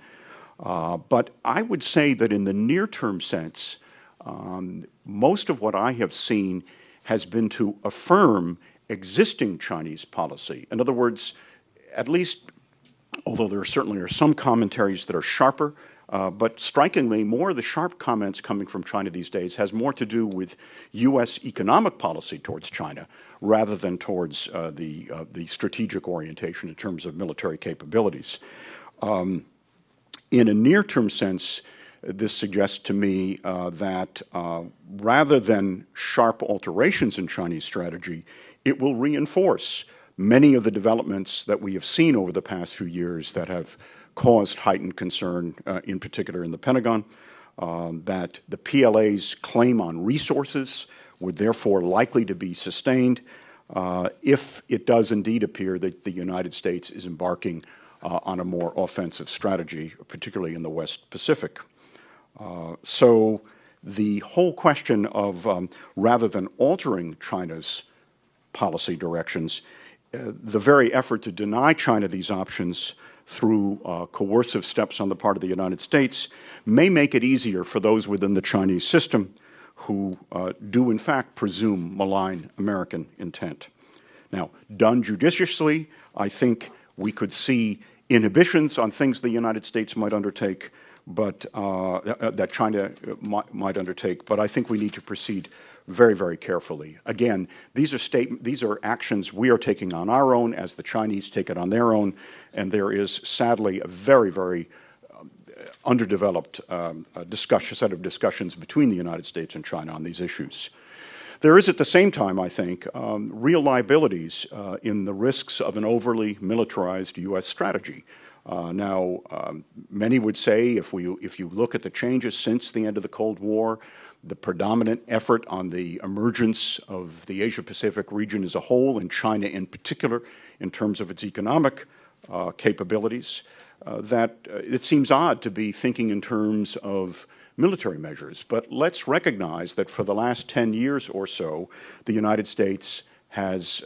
But I would say that in the near-term sense, most of what I have seen has been to affirm existing Chinese policy. In other words, at least, although there certainly are some commentaries that are sharper, but strikingly, more of the sharp comments coming from China these days has more to do with U.S. economic policy towards China rather than towards the strategic orientation in terms of military capabilities. In a near-term sense, this suggests to me that rather than sharp alterations in Chinese strategy, it will reinforce many of the developments that we have seen over the past few years that have caused heightened concern, in particular in the Pentagon, that the PLA's claim on resources would therefore likely to be sustained if it does indeed appear that the United States is embarking on a more offensive strategy, particularly in the West Pacific. So the whole question of, rather than altering China's policy directions, the very effort to deny China these options through coercive steps on the part of the United States may make it easier for those within the Chinese system who do in fact presume malign American intent. Now, done judiciously, I think we could see inhibitions on things the United States might undertake, but that China might undertake. But I think we need to proceed very, very carefully. Again, these are actions we are taking on our own as the Chinese take it on their own, and there is sadly a very, very underdeveloped set of discussions between the United States and China on these issues. There is at the same time, I think, real liabilities in the risks of an overly militarized U.S. strategy. Now, many would say if you look at the changes since the end of the Cold War, the predominant effort on the emergence of the Asia-Pacific region as a whole, and China in particular, in terms of its economic capabilities, that it seems odd to be thinking in terms of military measures. But let's recognize that for the last 10 years or so, the United States has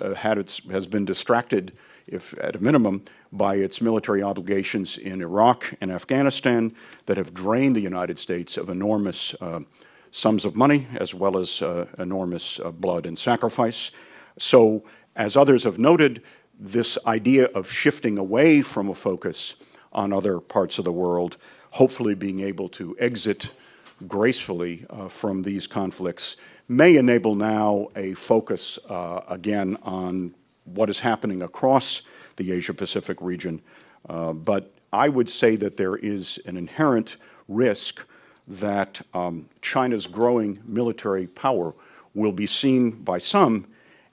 been distracted, if at a minimum, by its military obligations in Iraq and Afghanistan that have drained the United States of enormous sums of money as well as enormous blood and sacrifice. So, as others have noted, this idea of shifting away from a focus on other parts of the world, hopefully being able to exit gracefully from these conflicts, may enable now a focus again on what is happening across the Asia-Pacific region. But I would say that there is an inherent risk that China's growing military power will be seen by some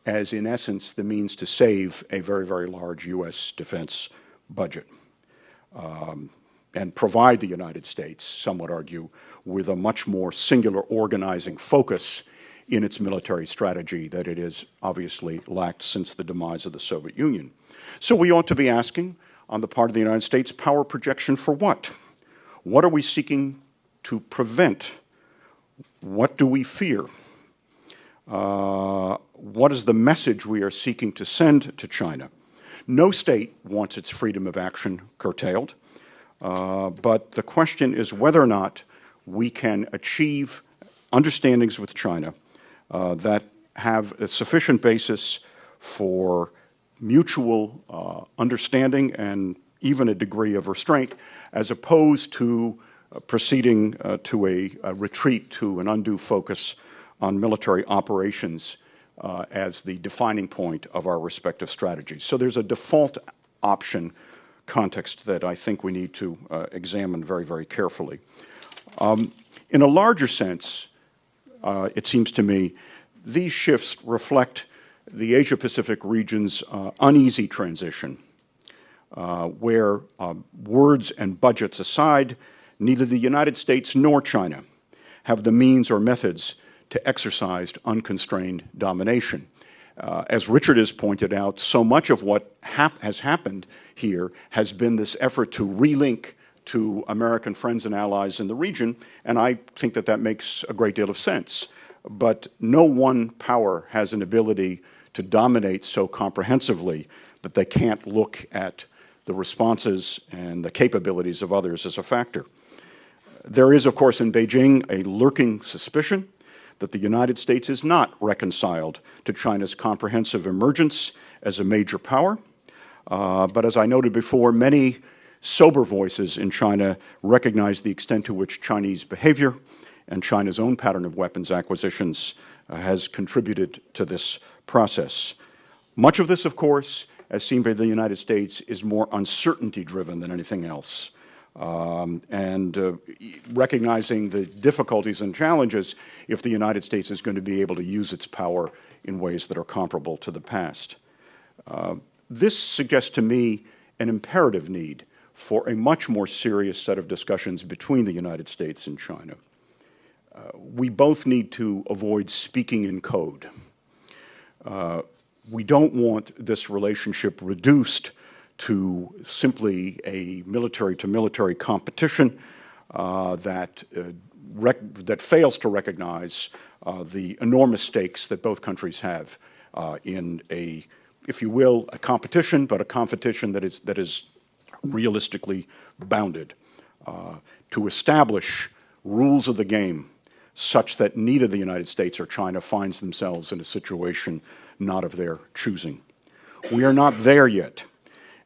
as, in essence, the means to save a very, very large U.S. defense budget and provide the United States, some would argue, with a much more singular organizing focus in its military strategy that it has obviously lacked since the demise of the Soviet Union. So we ought to be asking, on the part of the United States, power projection for what? What are we seeking to prevent? What do we fear? What is the message we are seeking to send to China? No state wants its freedom of action curtailed, but the question is whether or not we can achieve understandings with China that have a sufficient basis for mutual understanding and even a degree of restraint, as opposed to proceeding to a retreat to an undue focus on military operations as the defining point of our respective strategies. So there's a default option context that I think we need to examine very, very carefully. In a larger sense, it seems to me, these shifts reflect the Asia-Pacific region's uneasy transition, where words and budgets aside, neither the United States nor China have the means or methods to exercise unconstrained domination. As Richard has pointed out, so much of what has happened here has been this effort to relink to American friends and allies in the region, and I think that that makes a great deal of sense. But no one power has an ability to dominate so comprehensively that they can't look at the responses and the capabilities of others as a factor. There is, of course, in Beijing a lurking suspicion that the United States is not reconciled to China's comprehensive emergence as a major power. But as I noted before, many sober voices in China recognize the extent to which Chinese behavior and China's own pattern of weapons acquisitions has contributed to this process. Much of this, of course, as seen by the United States, is more uncertainty-driven than anything else. Recognizing the difficulties and challenges if the United States is going to be able to use its power in ways that are comparable to the past. This suggests to me an imperative need for a much more serious set of discussions between the United States and China. We both need to avoid speaking in code. We don't want this relationship reduced to simply a military-to-military competition that fails to recognize the enormous stakes that both countries have in a, if you will, a competition, but a competition that is realistically bounded, to establish rules of the game such that neither the United States or China finds themselves in a situation not of their choosing. We are not there yet,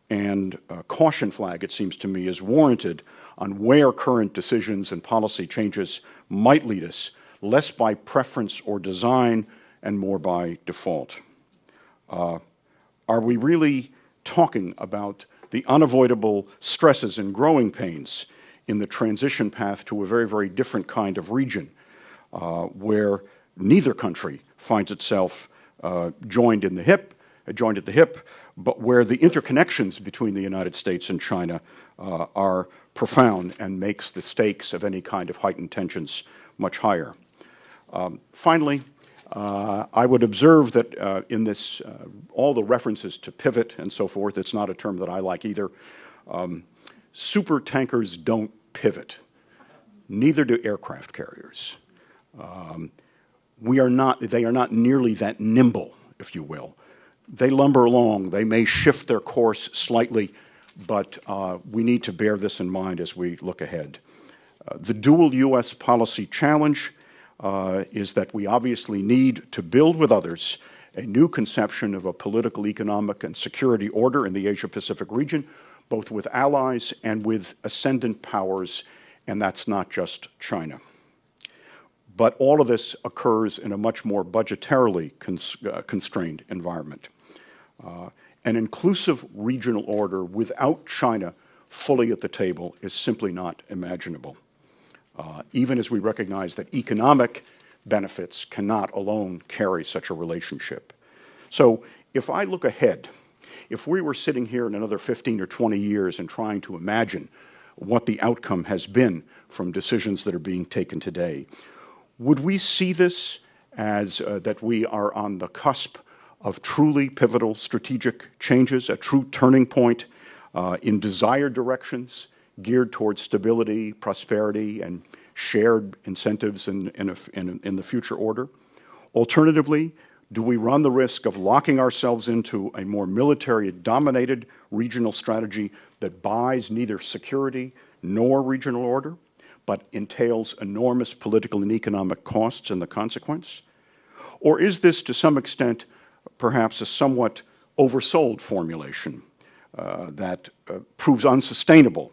and a caution flag, it seems to me, is warranted on where current decisions and policy changes might lead us, less by preference or design and more by default. Are we really talking about the unavoidable stresses and growing pains in the transition path to a very, very different kind of region, where neither country finds itself joined at the hip, but where the interconnections between the United States and China are profound and makes the stakes of any kind of heightened tensions much higher. Finally, I would observe that in this, all the references to pivot and so forth, it's not a term that I like either. Super tankers don't pivot. Neither do aircraft carriers. They are not nearly that nimble, if you will. They lumber along. They may shift their course slightly, but we need to bear this in mind as we look ahead. The dual U.S. policy challenge is that we obviously need to build with others a new conception of a political, economic, and security order in the Asia-Pacific region, both with allies and with ascendant powers, and that's not just China. But all of this occurs in a much more budgetarily constrained environment. An inclusive regional order without China fully at the table is simply not imaginable, even as we recognize that economic benefits cannot alone carry such a relationship. So if I look ahead, if we were sitting here in another 15 or 20 years and trying to imagine what the outcome has been from decisions that are being taken today, would we see this as that we are on the cusp of truly pivotal strategic changes, a true turning point in desired directions geared towards stability, prosperity, and shared incentives in the future order? Alternatively, do we run the risk of locking ourselves into a more military-dominated regional strategy that buys neither security nor regional order, but entails enormous political and economic costs in the consequence? Or is this, to some extent, perhaps a somewhat oversold formulation that proves unsustainable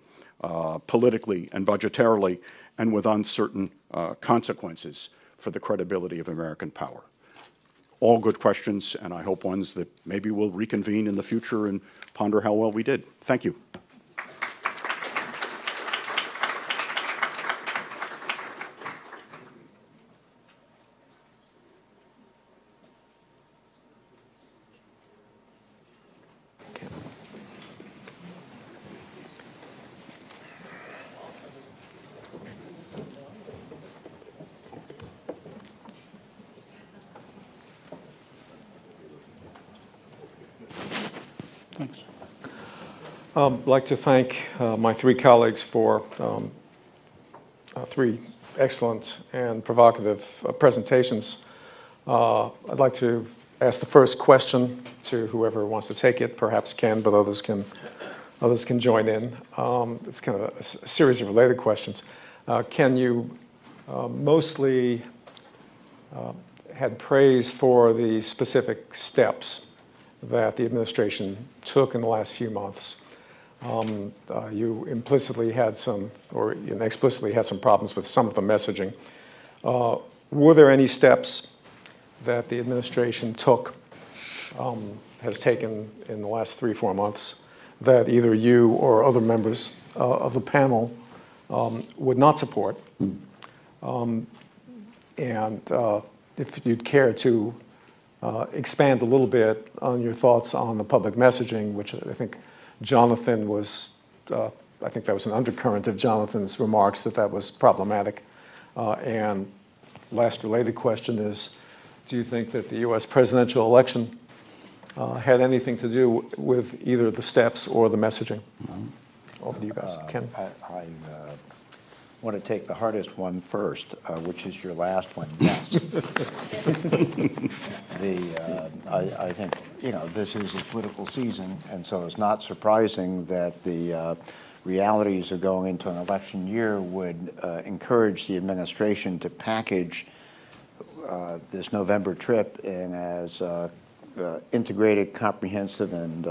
politically and budgetarily and with uncertain consequences for the credibility of American power? All good questions, and I hope ones that maybe we'll reconvene in the future and ponder how well we did. Thank you. Thanks. I'd like to thank my three colleagues for three excellent and provocative presentations. I'd like to ask the first question to whoever wants to take it, perhaps Ken, but others can join in. It's kind of a series of related questions. Ken, you mostly had praise for the specific steps that the administration took in the last few months. You implicitly had some, or explicitly had some problems with some of the messaging. Were there any steps that the administration has taken in the last 3-4 months that either you or other members of the panel would not support? And if you'd care to expand a little bit on your thoughts on the public messaging, which I think Jonathan was, I think that was an undercurrent of Jonathan's remarks, that was problematic. And last related question is, do you think that the U.S. presidential election had anything to do with either the steps or the messaging? Over to you guys. Ken? I want to take the hardest one first, which is your last one. Yes. I think, this is a political season, and so it's not surprising that the realities of going into an election year would encourage the administration to package this November trip in as integrated, comprehensive, and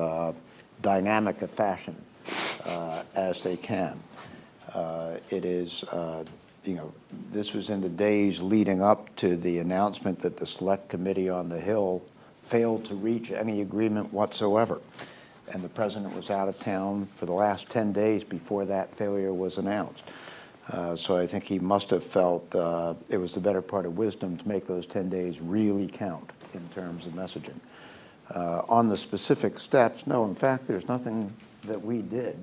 dynamic a fashion as they can. It is, this was in the days leading up to the announcement that the Select Committee on the Hill failed to reach any agreement whatsoever. And the president was out of town for the last 10 days before that failure was announced. So I think he must have felt it was the better part of wisdom to make those 10 days really count in terms of messaging. On the specific steps, no, in fact, there's nothing that we did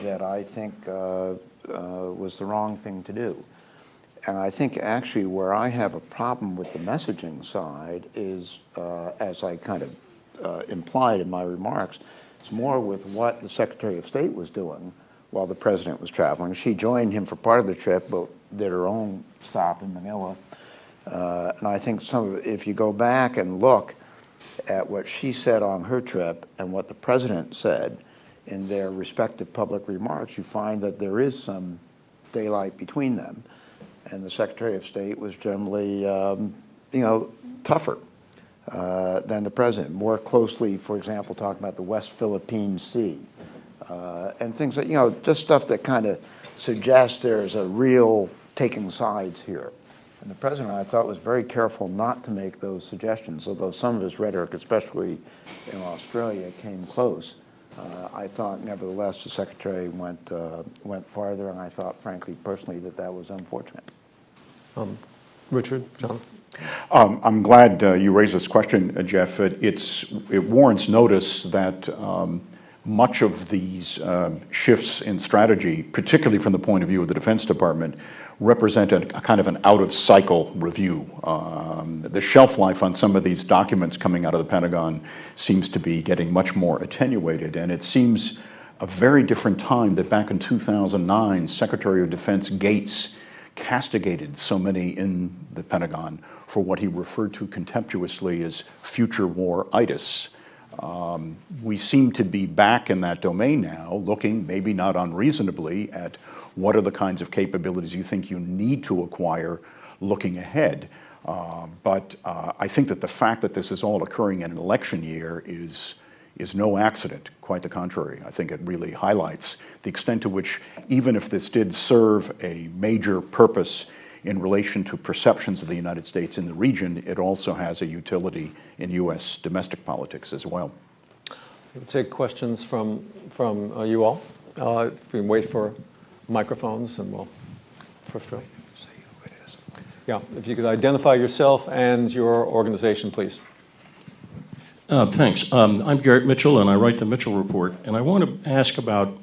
that I think was the wrong thing to do. And I think actually where I have a problem with the messaging side is, as I kind of implied in my remarks, it's more with what the Secretary of State was doing while the president was traveling. She joined him for part of the trip, but did her own stop in Manila. And I think if you go back and look at what she said on her trip and what the president said in their respective public remarks, you find that there is some daylight between them. And the Secretary of State was generally, tougher than the president, more closely, for example, talking about the West Philippine Sea and things that, just stuff that kind of suggests there's a real taking sides here. And the president, I thought, was very careful not to make those suggestions, although some of his rhetoric, especially in Australia, came close. I thought, nevertheless, the secretary went farther, and I thought, frankly, personally, that was unfortunate. Richard, John? I'm glad you raised this question, Jeff. It warrants notice that much of these shifts in strategy, particularly from the point of view of the Defense Department, represent a kind of an out-of-cycle review. The shelf life on some of these documents coming out of the Pentagon seems to be getting much more attenuated, and it seems a very different time that back in 2009, Secretary of Defense Gates castigated so many in the Pentagon for what he referred to contemptuously as future war-itis. We seem to be back in that domain now, looking, maybe not unreasonably, at what are the kinds of capabilities you think you need to acquire looking ahead. But I think that the fact that this is all occurring in an election year is no accident. Quite the contrary. I think it really highlights the extent to which, even if this did serve a major purpose in relation to perceptions of the United States in the region, it also has a utility in U.S. domestic politics as well. We'll take questions from you all. We can wait for microphones, and we'll first row. Yeah, if you could identify yourself and your organization, please. Thanks. I'm Garrett Mitchell, and I write the Mitchell Report. And I want to ask about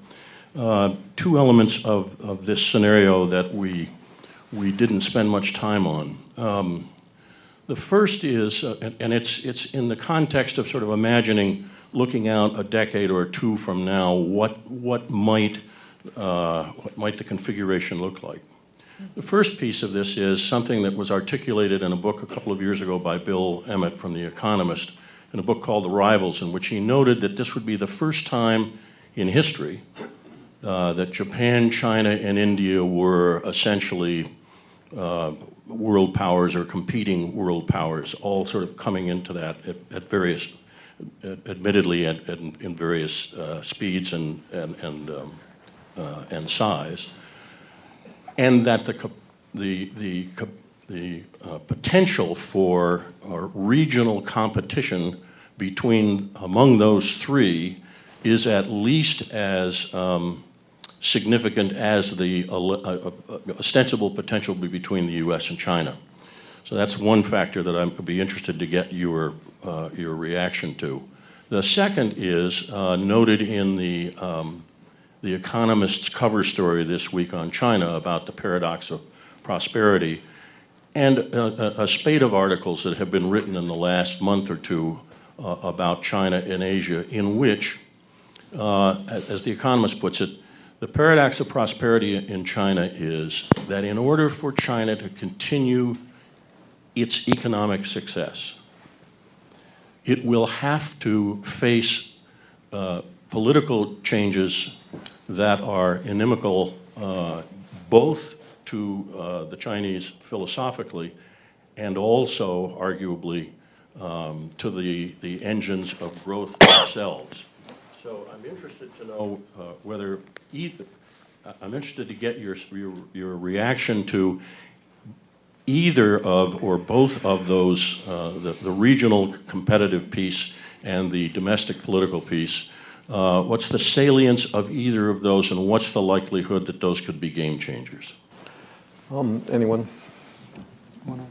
two elements of this scenario that we didn't spend much time on. The first is, and it's in the context of sort of imagining, looking out a decade or two from now, what might the configuration look like? The first piece of this is something that was articulated in a book a couple of years ago by Bill Emmett from The Economist, in a book called The Rivals, in which he noted that this would be the first time in history that Japan, China, and India were essentially world powers or competing world powers, all sort of coming into that at various, admittedly in various speeds and size, and that the potential for regional competition among those three is at least as significant as the ostensible potential between the U.S. and China. So that's one factor that I'd be interested to get your reaction to. The second is noted in the Economist's cover story this week on China about the paradox of prosperity, and a spate of articles that have been written in the last month or two about China and Asia, in which, as The Economist puts it, the paradox of prosperity in China is that in order for China to continue its economic success, it will have to face political changes that are inimical both to the Chinese philosophically and also, arguably, to the engines of growth themselves. So I'm interested to know whether I'm interested to get your reaction to either of or both of those, the regional competitive piece and the domestic political piece. What's the salience of either of those, and what's the likelihood that those could be game changers? Anyone? Well,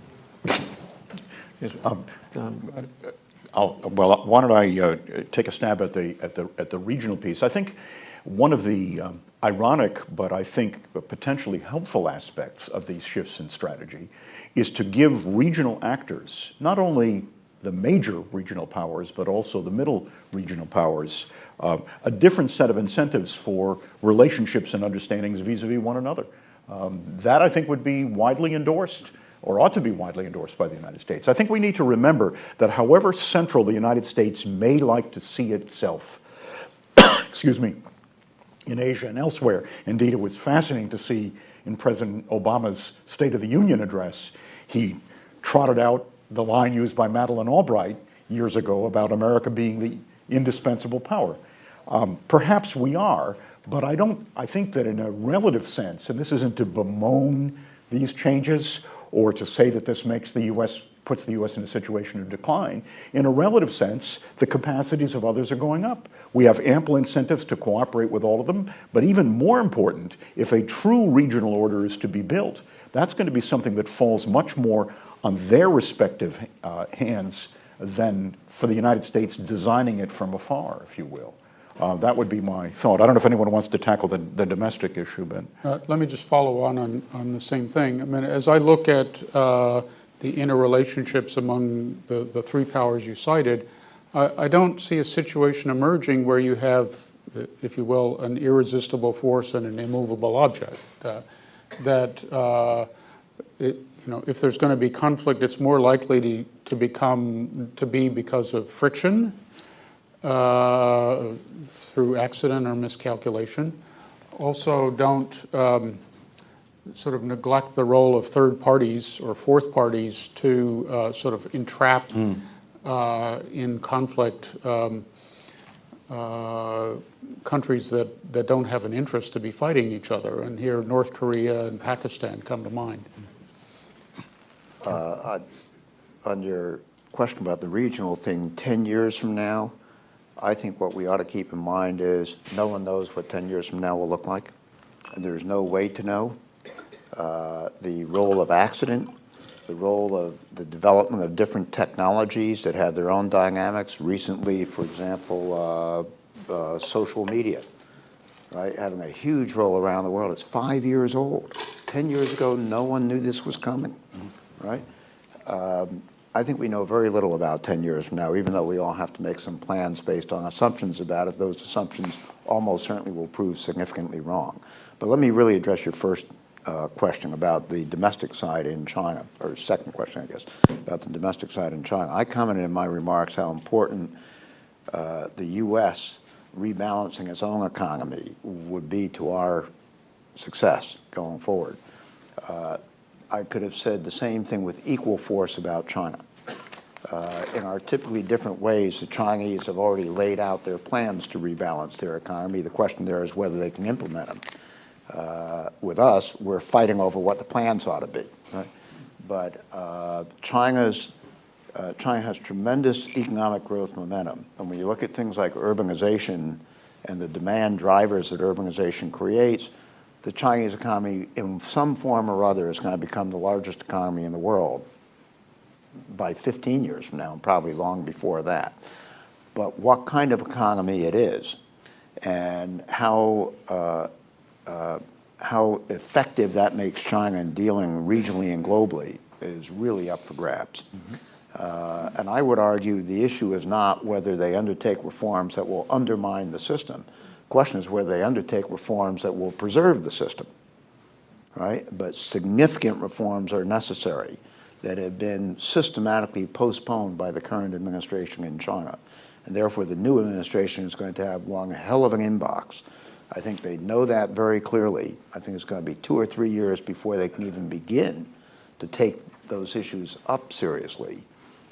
why don't I take a stab at the regional piece? I think one of the ironic, but I think potentially helpful aspects of these shifts in strategy is to give regional actors, not only the major regional powers, but also the middle regional powers, a different set of incentives for relationships and understandings vis-a-vis one another. That, I think, would be widely endorsed, or ought to be widely endorsed by the United States. I think we need to remember that however central the United States may like to see itself, excuse me, in Asia and elsewhere. Indeed, it was fascinating to see in President Obama's State of the Union address, he trotted out the line used by Madeleine Albright years ago about America being the indispensable power. Perhaps we are, but I think that in a relative sense, and this isn't to bemoan these changes or to say that this makes the U.S., puts the U.S. in a situation of decline, in a relative sense, the capacities of others are going up. We have ample incentives to cooperate with all of them, but even more important, if a true regional order is to be built, that's going to be something that falls much more on their respective hands than for the United States designing it from afar, if you will. That would be my thought. I don't know if anyone wants to tackle the domestic issue, but... Let me just follow on the same thing. I mean, as I look at the interrelationships among the three powers you cited, I don't see a situation emerging where you have, if you will, an irresistible force and an immovable object. If there's going to be conflict, it's more likely to be because of friction, through accident or miscalculation. Also, don't sort of neglect the role of third parties or fourth parties to sort of entrap in conflict countries that don't have an interest to be fighting each other. And here, North Korea and Pakistan come to mind. On your question about the regional thing, 10 years from now, I think what we ought to keep in mind is no one knows what 10 years from now will look like, and there's no way to know. The role of accident, the role of the development of different technologies that have their own dynamics. Recently, for example, social media, right, having a huge role around the world. It's 5 years old. 10 years ago, no one knew this was coming, right? I think we know very little about 10 years from now, even though we all have to make some plans based on assumptions about it. Those assumptions almost certainly will prove significantly wrong. But let me really address your first question about the domestic side in China, or second question, I guess, about the domestic side in China. I commented in my remarks how important the U.S. rebalancing its own economy would be to our success going forward. I could have said the same thing with equal force about China. In our typically different ways, the Chinese have already laid out their plans to rebalance their economy. The question there is whether they can implement them. With us, we're fighting over what the plans ought to be. Right? But China has tremendous economic growth momentum. And when you look at things like urbanization and the demand drivers that urbanization creates, the Chinese economy, in some form or other, is going to become the largest economy in the world by 15 years from now, and probably long before that. But what kind of economy it is and how effective that makes China in dealing regionally and globally is really up for grabs. And I would argue the issue is not whether they undertake reforms that will undermine the system. The question is whether they undertake reforms that will preserve the system, right? But significant reforms are necessary that have been systematically postponed by the current administration in China. And therefore, the new administration is going to have one hell of an inbox. I think they know that very clearly. I think it's going to be 2 or 3 years before they can even begin to take those issues up seriously,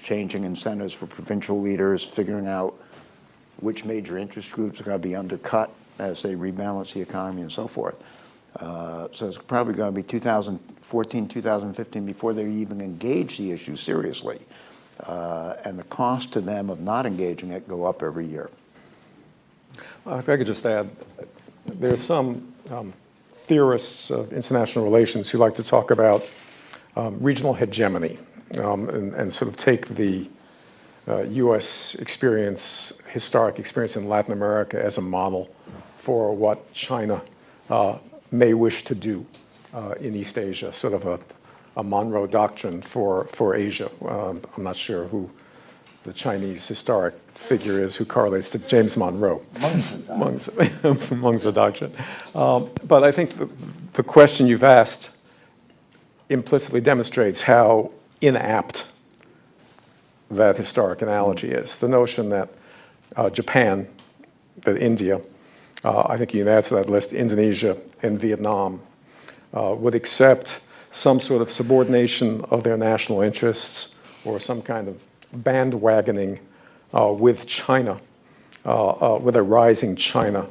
changing incentives for provincial leaders, figuring out which major interest groups are going to be undercut as they rebalance the economy and so forth. So it's probably going to be 2014, 2015 before they even engage the issue seriously. And the cost to them of not engaging it go up every year. If I could just add, there's some theorists of international relations who like to talk about regional hegemony and sort of take the U.S. experience, historic experience in Latin America as a model for what China may wish to do in East Asia, sort of a Monroe Doctrine for Asia. I'm not sure who the Chinese historic figure is who correlates to James Monroe. Monroe Doctrine. But I think the question you've asked implicitly demonstrates how inapt that historic analogy is. The notion that Japan, that India, I think you can add to that list Indonesia and Vietnam, would accept some sort of subordination of their national interests or some kind of bandwagoning with China, with a rising China,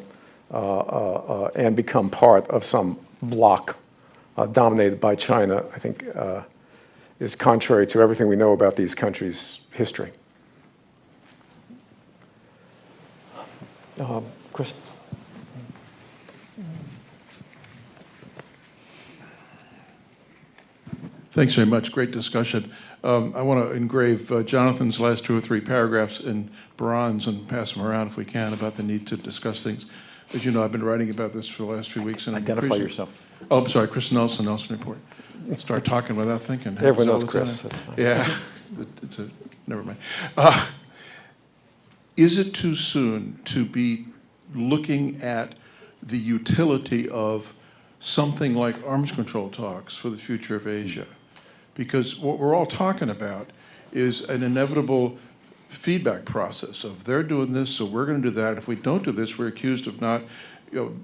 and become part of some bloc dominated by China, I think is contrary to everything we know about these countries' history. Chris? Thanks very much. Great discussion. I want to engrave Jonathan's last 2 or 3 paragraphs in bronze and pass them around if we can about the need to discuss things. As you know, I've been writing about this for the last few weeks. And Identify yourself. Oh, I'm sorry, Chris Nelson, Nelson Report. Start talking without thinking. Everyone knows Chris. That's fine. Yeah, never mind. Is it too soon to be looking at the utility of something like arms control talks for the future of Asia? Because what we're all talking about is an inevitable feedback process of they're doing this, so we're going to do that. If we don't do this, we're accused of not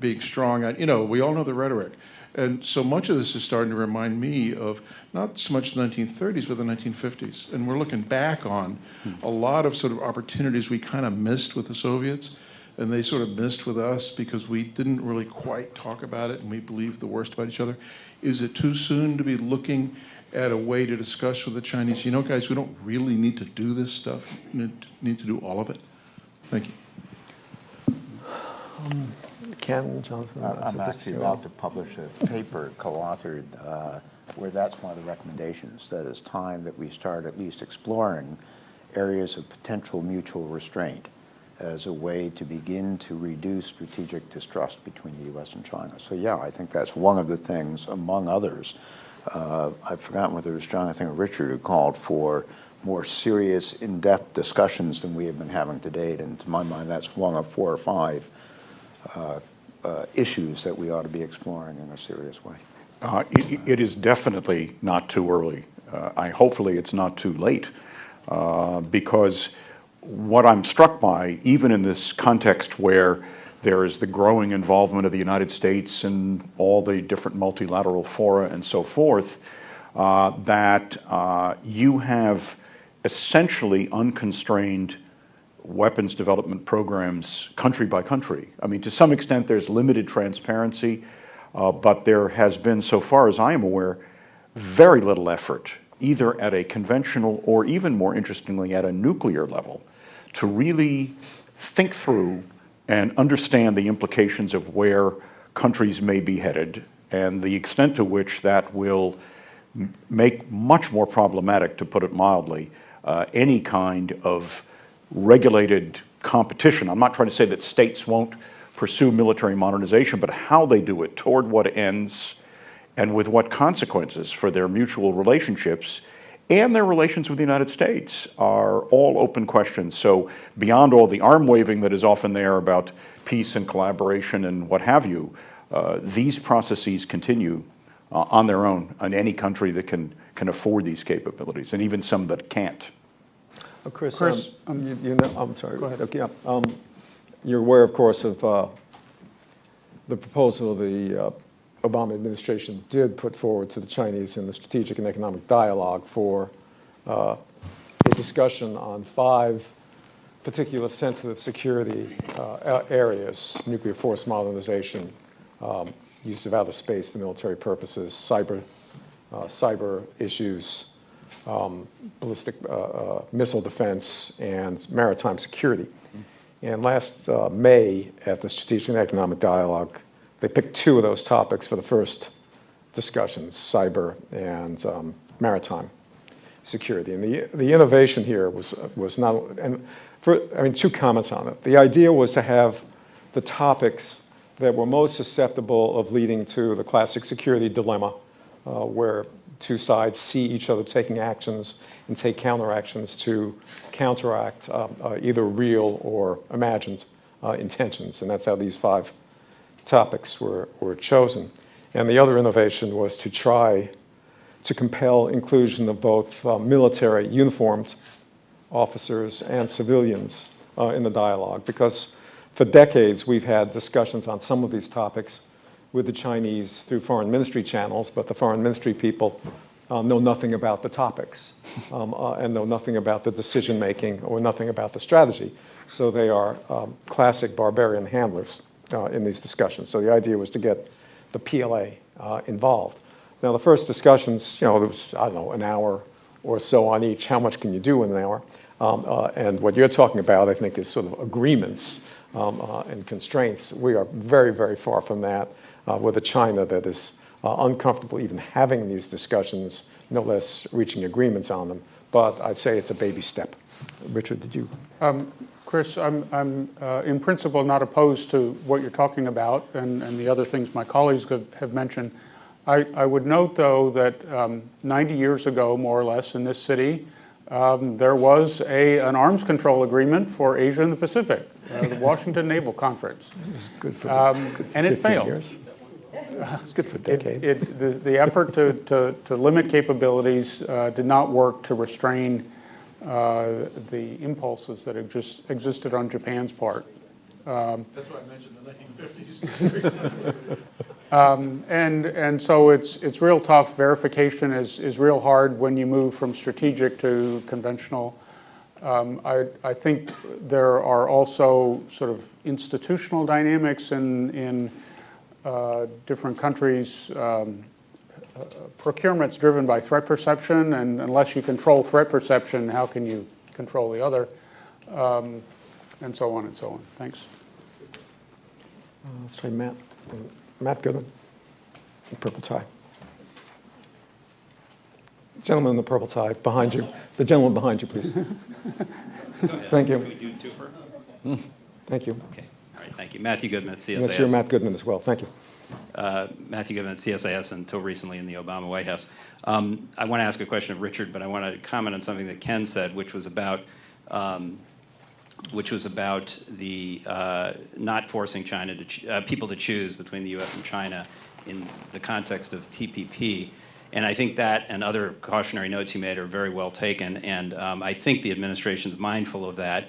being strong. We all know the rhetoric. And so much of this is starting to remind me of not so much the 1930s, but the 1950s. And we're looking back on a lot of sort of opportunities we kind of missed with the Soviets, and they sort of missed with us because we didn't really quite talk about it and we believed the worst about each other. Is it too soon to be looking at a way to discuss with the Chinese, guys, we don't really need to do this stuff. We need to do all of it. Thank you. Ken, Jonathan? I'm actually about to publish a paper co-authored where that's one of the recommendations, that it's time that we start at least exploring areas of potential mutual restraint as a way to begin to reduce strategic distrust between the U.S. and China. So yeah, I think that's one of the things, among others. I've forgotten whether it was Jonathan or Richard who called for more serious, in-depth discussions than we have been having to date. And to my mind, that's one of 4 or 5 issues that we ought to be exploring in a serious way. It is definitely not too early. Hopefully it's not too late, because what I'm struck by, even in this context where there is the growing involvement of the United States in all the different multilateral fora and so forth, that you have essentially unconstrained weapons development programs country by country. I mean, to some extent there's limited transparency, but there has been, so far as I am aware, very little effort, either at a conventional or even more interestingly at a nuclear level, to really think through and understand the implications of where countries may be headed and the extent to which that will make much more problematic, to put it mildly, any kind of regulated competition. I'm not trying to say that states won't pursue military modernization, but how they do it, toward what ends, and with what consequences for their mutual relationships and their relations with the United States are all open questions. So beyond all the arm waving that is often there about peace and collaboration and what have you, these processes continue on their own in any country that can afford these capabilities, and even some that can't. Chris, Chris, I'm sorry. Go ahead. Okay, yeah. You're aware, of course, of the proposal the Obama administration did put forward to the Chinese in the Strategic and Economic Dialogue for a discussion on 5 particular sensitive security areas: nuclear force modernization, use of outer space for military purposes, cyber issues, ballistic missile defense, and maritime security. And last May, at the Strategic and Economic Dialogue, they picked 2 of those topics for the first discussions: cyber and maritime security. And the innovation here was not, and 2 comments on it. The idea was to have the topics that were most susceptible of leading to the classic security dilemma, where 2 sides see each other taking actions and take counteractions to counteract either real or imagined intentions. And that's how these 5 topics were chosen. And the other innovation was to try to compel inclusion of both military uniformed officers and civilians in the dialogue, because for decades we've had discussions on some of these topics with the Chinese through foreign ministry channels, but the foreign ministry people know nothing about the topics and know nothing about the decision making or nothing about the strategy. So they are classic barbarian handlers in these discussions. So the idea was to get the PLA involved. Now the first discussions, there was, I don't know, an hour or so on each. How much can you do in an hour? And what you're talking about, I think, is sort of agreements and constraints. We are very, very far from that with a China that is uncomfortable even having these discussions, no less reaching agreements on them. But I'd say it's a baby step. Richard, did you? Chris, I'm in principle not opposed to what you're talking about and the other things my colleagues have mentioned. I would note, though, that 90 years ago, more or less, in this city, there was an arms control agreement for Asia and the Pacific, the Washington Naval Conference. It's good for, and it 15 failed. Years. It's good for a decade. The effort to limit capabilities did not work to restrain the impulses that existed on Japan's part. That's why I mentioned the 1950s. And so it's real tough. Verification is real hard when you move from strategic to conventional. I think there are also sort of institutional dynamics in different countries. Procurement's driven by threat perception, and unless you control threat perception, how can you control the other? And so on and so on. Thanks. Let's try Matt. Matt Goodman, purple tie. Gentleman in the purple tie behind you. The gentleman behind you, please. Thank you. Can we do 2 for? Thank you. Okay. All right. Thank you. Matthew Goodman at CSIS. Yes, you're Matt Goodman as well. Thank you. Matthew Goodman at CSIS until recently in the Obama White House. I want to ask a question of Richard, but I want to comment on something that Ken said, which was about the not forcing China to people to choose between the U.S. and China, in the context of TPP. And I think that and other cautionary notes you made are very well taken, and I think the administration's mindful of that.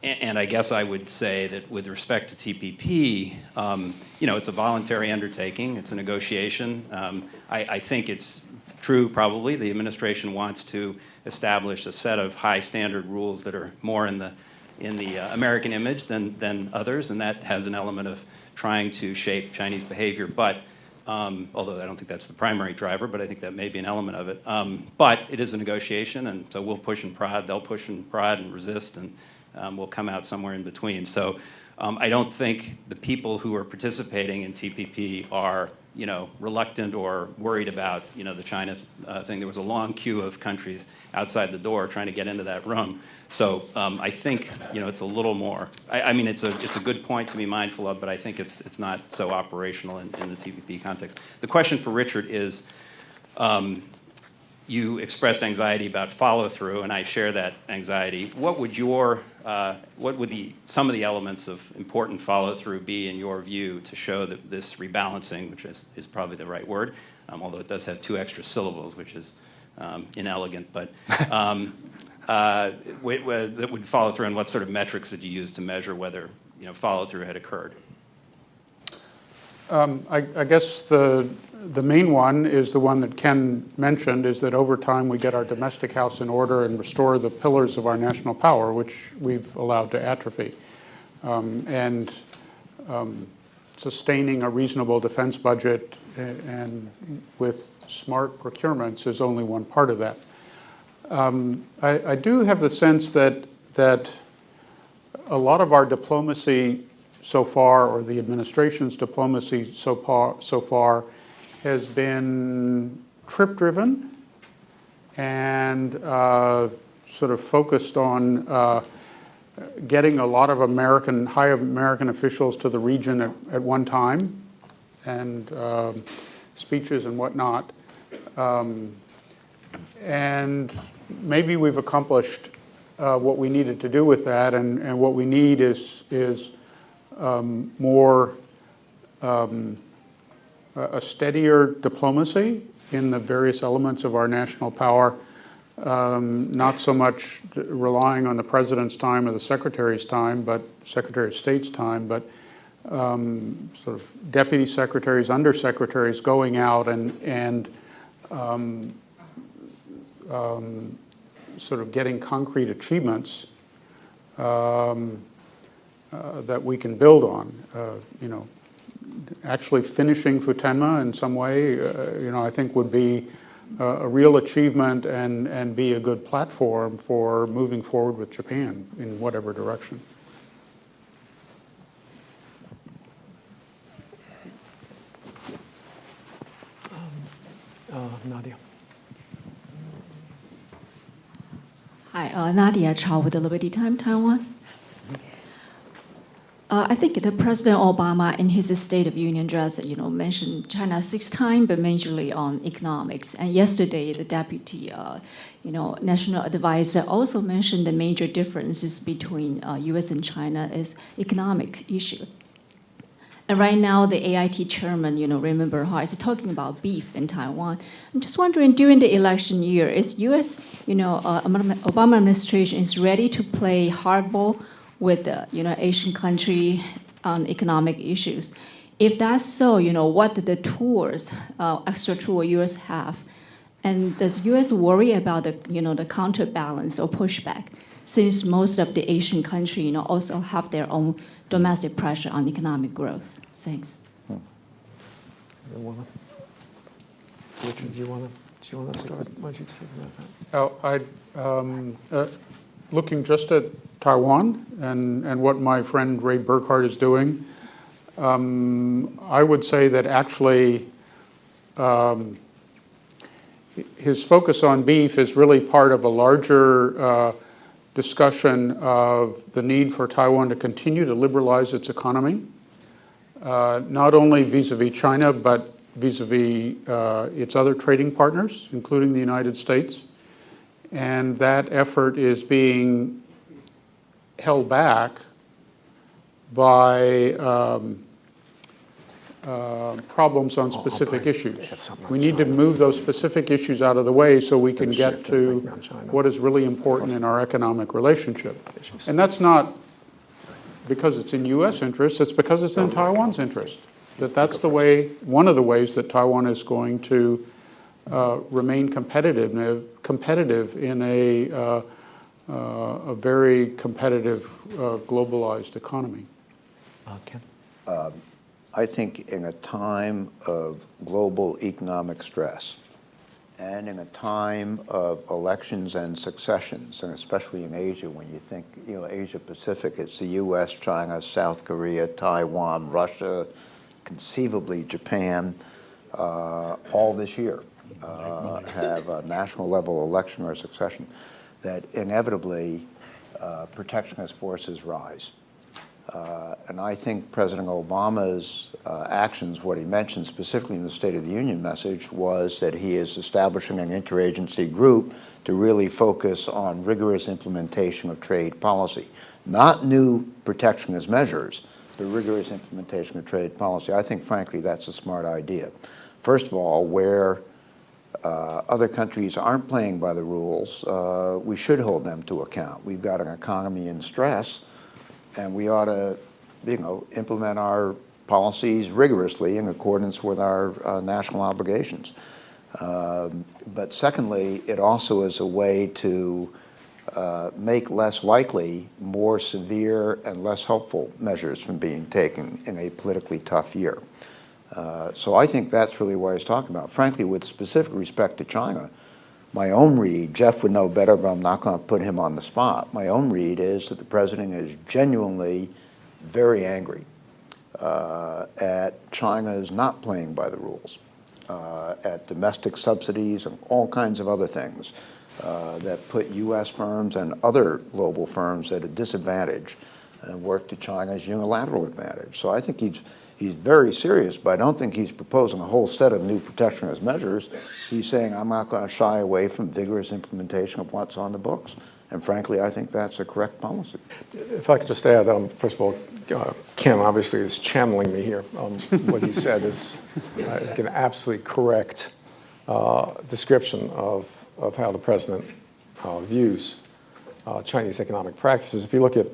And I guess I would say that with respect to TPP, it's a voluntary undertaking. It's a negotiation. I think it's true, probably. The administration wants to establish a set of high standard rules that are more in the American image than others, and that has an element of trying to shape Chinese behavior. But although I don't think that's the primary driver, but I think that may be an element of it. But it is a negotiation, and so we'll push and prod. They'll push and prod and resist, and we'll come out somewhere in between. So I don't think the people who are participating in TPP are, reluctant or worried about, the China thing. There was a long queue of countries outside the door trying to get into that room. So I think, it's a little more. I mean, it's a good point to be mindful of, but I think it's not so operational in the TPP context. The question for Richard is, you expressed anxiety about follow-through, and I share that anxiety. What would some of the elements of important follow-through be in your view to show that this rebalancing, which is probably the right word, although it does have 2 extra syllables, which is inelegant, but that would follow through, and what sort of metrics would you use to measure whether follow-through had occurred? I guess the main one is the one that Ken mentioned, is that over time we get our domestic house in order and restore the pillars of our national power, which we've allowed to atrophy. And sustaining a reasonable defense budget and with smart procurements is only one part of that. I do have the sense that a lot of our diplomacy so far, or the administration's diplomacy so far, has been trip-driven and sort of focused on getting a lot of high American officials to the region at one time, and speeches and whatnot. And maybe we've accomplished what we needed to do with that, and what we need is more a steadier diplomacy in the various elements of our national power, not so much relying on the president's time or the secretary's time, but Secretary of State's time, but sort of deputy secretaries, undersecretaries going out and sort of getting concrete achievements that we can build on. Actually finishing Futenma in some way, I think would be a real achievement and be a good platform for moving forward with Japan in whatever direction. Nadia. Hi, Nadia Chao with the Liberty Time, Taiwan. I think the President Obama in his State of Union address, mentioned China 6 times, but majorly on economics. And yesterday, the deputy, national advisor also mentioned the major differences between U.S. and China is economic issue. And right now, the AIT chairman, Raymond Berhart, is talking about beef in Taiwan. I'm just wondering, during the election year, is U.S., Obama administration is ready to play hardball with the Asian country on economic issues? If that's so, what the tools, extra tool U.S. have? And does U.S. worry about the counterbalance or pushback, since most of the Asian countries also have their own domestic pressure on economic growth? Thanks. Richard, do you want to start? Why don't you take that? Looking just at Taiwan and what my friend Ray Burkhardt is doing, I would say that actually his focus on beef is really part of a larger discussion of the need for Taiwan to continue to liberalize its economy, not only vis-a-vis China, but vis-a-vis its other trading partners, including the United States. And that effort is being held back by problems on specific issues. something on We need to move those specific issues out of the way so we can get shift in to thinking on China. what is really important in our economic relationship. And that's not because it's in U.S. interest, it's because it's in Taiwan's interest. That's the way, one of the ways that Taiwan is going to remain competitive in a very competitive globalized economy. Ken? I think in a time of global economic stress and in a time of elections and successions, and especially in Asia, when you think, Asia Pacific, it's the U.S., China, South Korea, Taiwan, Russia, conceivably Japan, all this year have a national level election or succession, that inevitably protectionist forces rise. And I think President Obama's actions, what he mentioned specifically in the State of the Union message, was that he is establishing an interagency group to really focus on rigorous implementation of trade policy. Not new protectionist measures, but rigorous implementation of trade policy. I think, frankly, that's a smart idea. First of all, where other countries aren't playing by the rules, we should hold them to account. We've got an economy in stress, and we ought to, implement our policies rigorously in accordance with our national obligations. But secondly, it also is a way to make less likely more severe and less helpful measures from being taken in a politically tough year. So I think that's really what I was talking about. Frankly, with specific respect to China, my own read, Jeff would know better, but I'm not going to put him on the spot. My own read is that the president is genuinely very angry at China's not playing by the rules, at domestic subsidies and all kinds of other things that put U.S. firms and other global firms at a disadvantage and work to China's unilateral advantage. So I think he's very serious, but I don't think he's proposing a whole set of new protectionist measures. He's saying, I'm not going to shy away from vigorous implementation of what's on the books. And frankly, I think that's a correct policy. If I could just add, first of all, Ken obviously is channeling me here. What he said is an absolutely correct description of how the president views Chinese economic practices. If you look at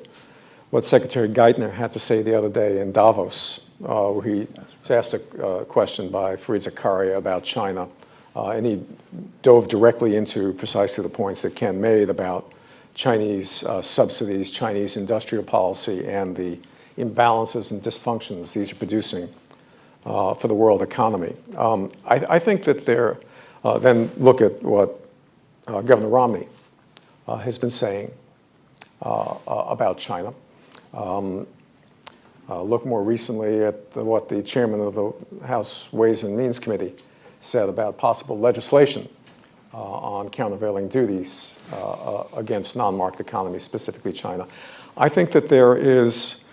what Secretary Geithner had to say the other day in Davos, where he was asked a question by Fareed Zakaria about China, and he dove directly into precisely the points that Ken made about Chinese subsidies, Chinese industrial policy, and the imbalances and dysfunctions these are producing for the world economy. I think that then look at what Governor Romney has been saying about China. Look more recently at what the chairman of the House Ways and Means Committee said about possible legislation on countervailing duties against non-market economies, specifically China. I think that there is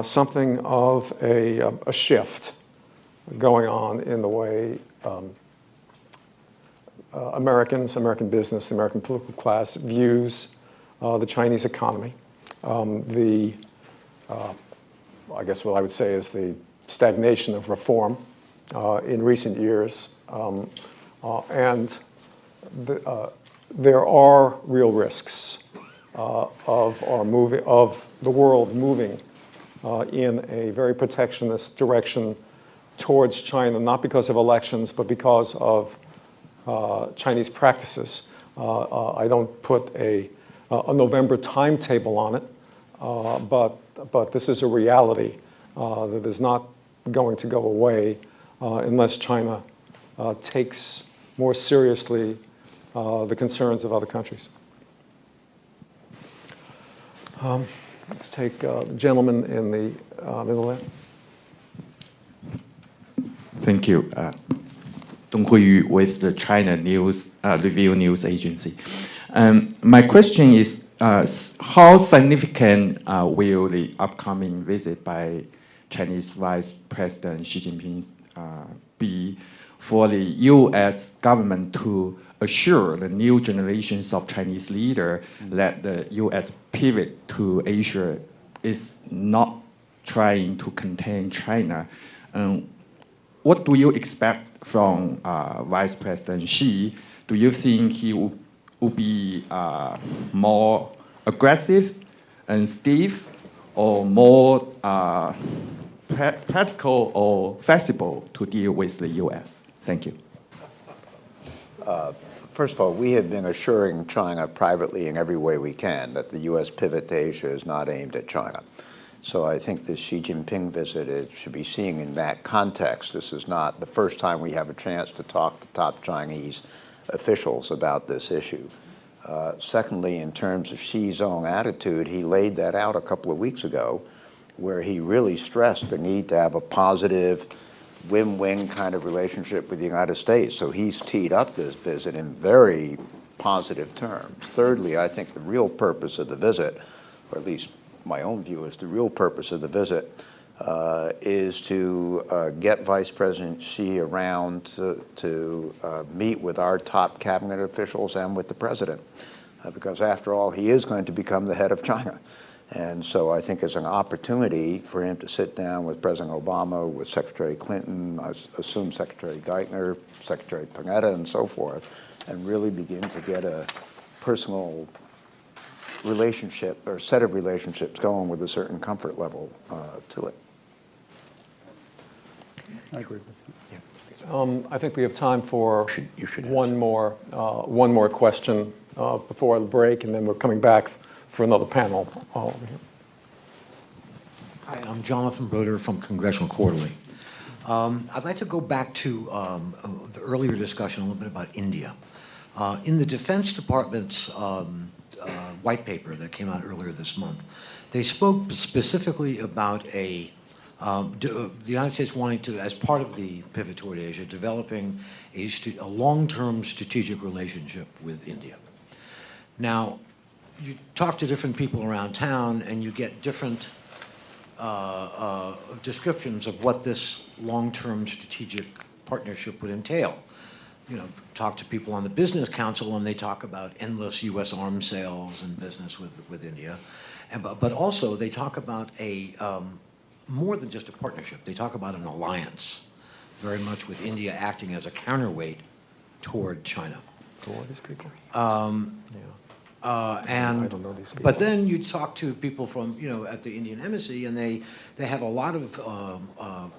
something of a shift going on in the way American business, American political class views the Chinese economy. I guess what I would say is the stagnation of reform in recent years, and there are real risks of the world moving in a very protectionist direction towards China, not because of elections, but because of Chinese practices. I don't put a November timetable on it, but this is a reality that is not going to go away unless China takes more seriously the concerns of other countries. Let's take the gentleman in the middle there. Thank you. Dong Huiyu with the China News Review News Agency. My question is, how significant will the upcoming visit by Chinese Vice President Xi Jinping be for the U.S. government to assure the new generations of Chinese leaders that the U.S. pivot to Asia is not trying to contain China? what do you expect from Vice President Xi? Do you think he will be more aggressive and stiff, or more practical or flexible to deal with the U.S.? Thank you. First of all, we have been assuring China privately in every way we can that the U.S. pivot to Asia is not aimed at China. So I think the Xi Jinping visit should be seen in that context. This is not the first time we have a chance to talk to top Chinese officials about this issue. Secondly, in terms of Xi's own attitude, he laid that out a couple of weeks ago, where he really stressed the need to have a positive, win-win kind of relationship with the United States. So he's teed up this visit in very positive terms. Thirdly, I think the real purpose of the visit, or at least my own view is the real purpose of the visit, is to get Vice President Xi around to meet with our top cabinet officials and with the president, because after all, he is going to become the head of China. And so I think it's an opportunity for him to sit down with President Obama, with Secretary Clinton, I assume Secretary Geithner, Secretary Panetta, and so forth, and really begin to get a personal relationship or set of relationships going with a certain comfort level to it. I agree with you. I think we have time for one more question before the break, and then we're coming back for another panel. Over here. Hi, I'm Jonathan Broder from Congressional Quarterly. I'd like to go back to the earlier discussion a little bit about India. In the Defense Department's white paper that came out earlier this month, they spoke specifically about the United States wanting to, as part of the pivot toward Asia, developing a long-term strategic relationship with India. Now, you talk to different people around town and you get different descriptions of what this long-term strategic partnership would entail. You know, talk to people on the Business Council and they talk about endless U.S. arms sales and business with India. But also they talk about more than just a partnership. They talk about an alliance, very much with India acting as a counterweight toward China. Who are these people? And I don't know these people. But then you talk to people from, at the Indian embassy, and they have a lot of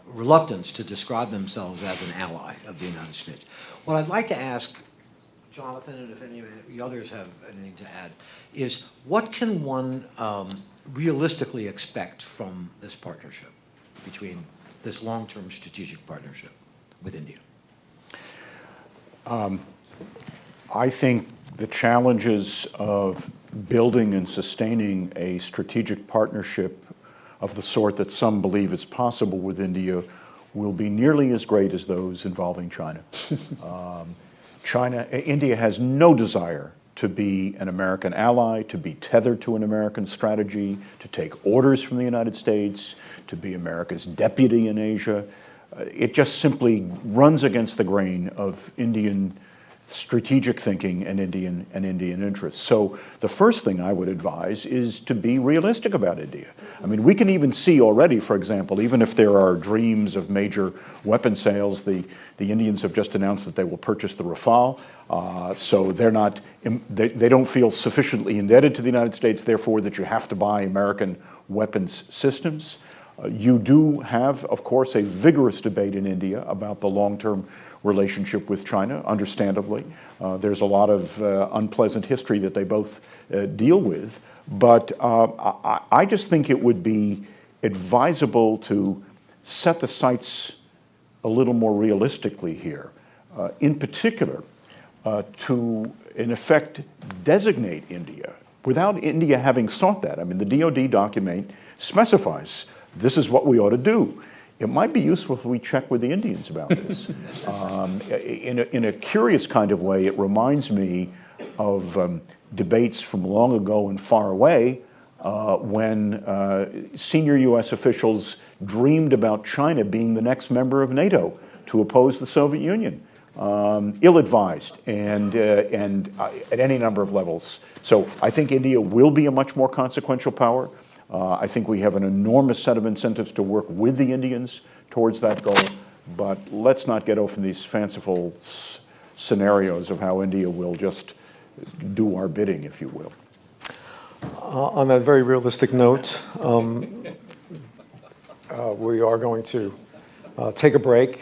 reluctance to describe themselves as an ally of the United States. What I'd like to ask Jonathan, and if any of the others have anything to add, is what can one realistically expect from this partnership, between this long-term strategic partnership with India? I think the challenges of building and sustaining a strategic partnership of the sort that some believe is possible with India will be nearly as great as those involving China. India has no desire to be an American ally, to be tethered to an American strategy, to take orders from the United States, to be America's deputy in Asia. It just simply runs against the grain of Indian strategic thinking and Indian interests. So the first thing I would advise is to be realistic about India. I mean, we can even see already, for example, even if there are dreams of major weapon sales, the Indians have just announced that they will purchase the Rafale. So they don't feel sufficiently indebted to the United States, therefore, that you have to buy American weapons systems. You do have, of course, a vigorous debate in India about the long-term relationship with China, understandably. There's a lot of unpleasant history that they both deal with. But I just think it would be advisable to set the sights a little more realistically here. In particular, to, in effect, designate India without India having sought that. I mean, the DoD document specifies this is what we ought to do. It might be useful if we check with the Indians about this. In a curious kind of way, it reminds me of debates from long ago and far away when senior U.S. officials dreamed about China being the next member of NATO to oppose the Soviet Union. Ill-advised and at any number of levels. So I think India will be a much more consequential power. I think we have an enormous set of incentives to work with the Indians towards that goal. but let's not get off in these fanciful scenarios of how India will just do our bidding, if you will. On that very realistic note, we are going to take a break.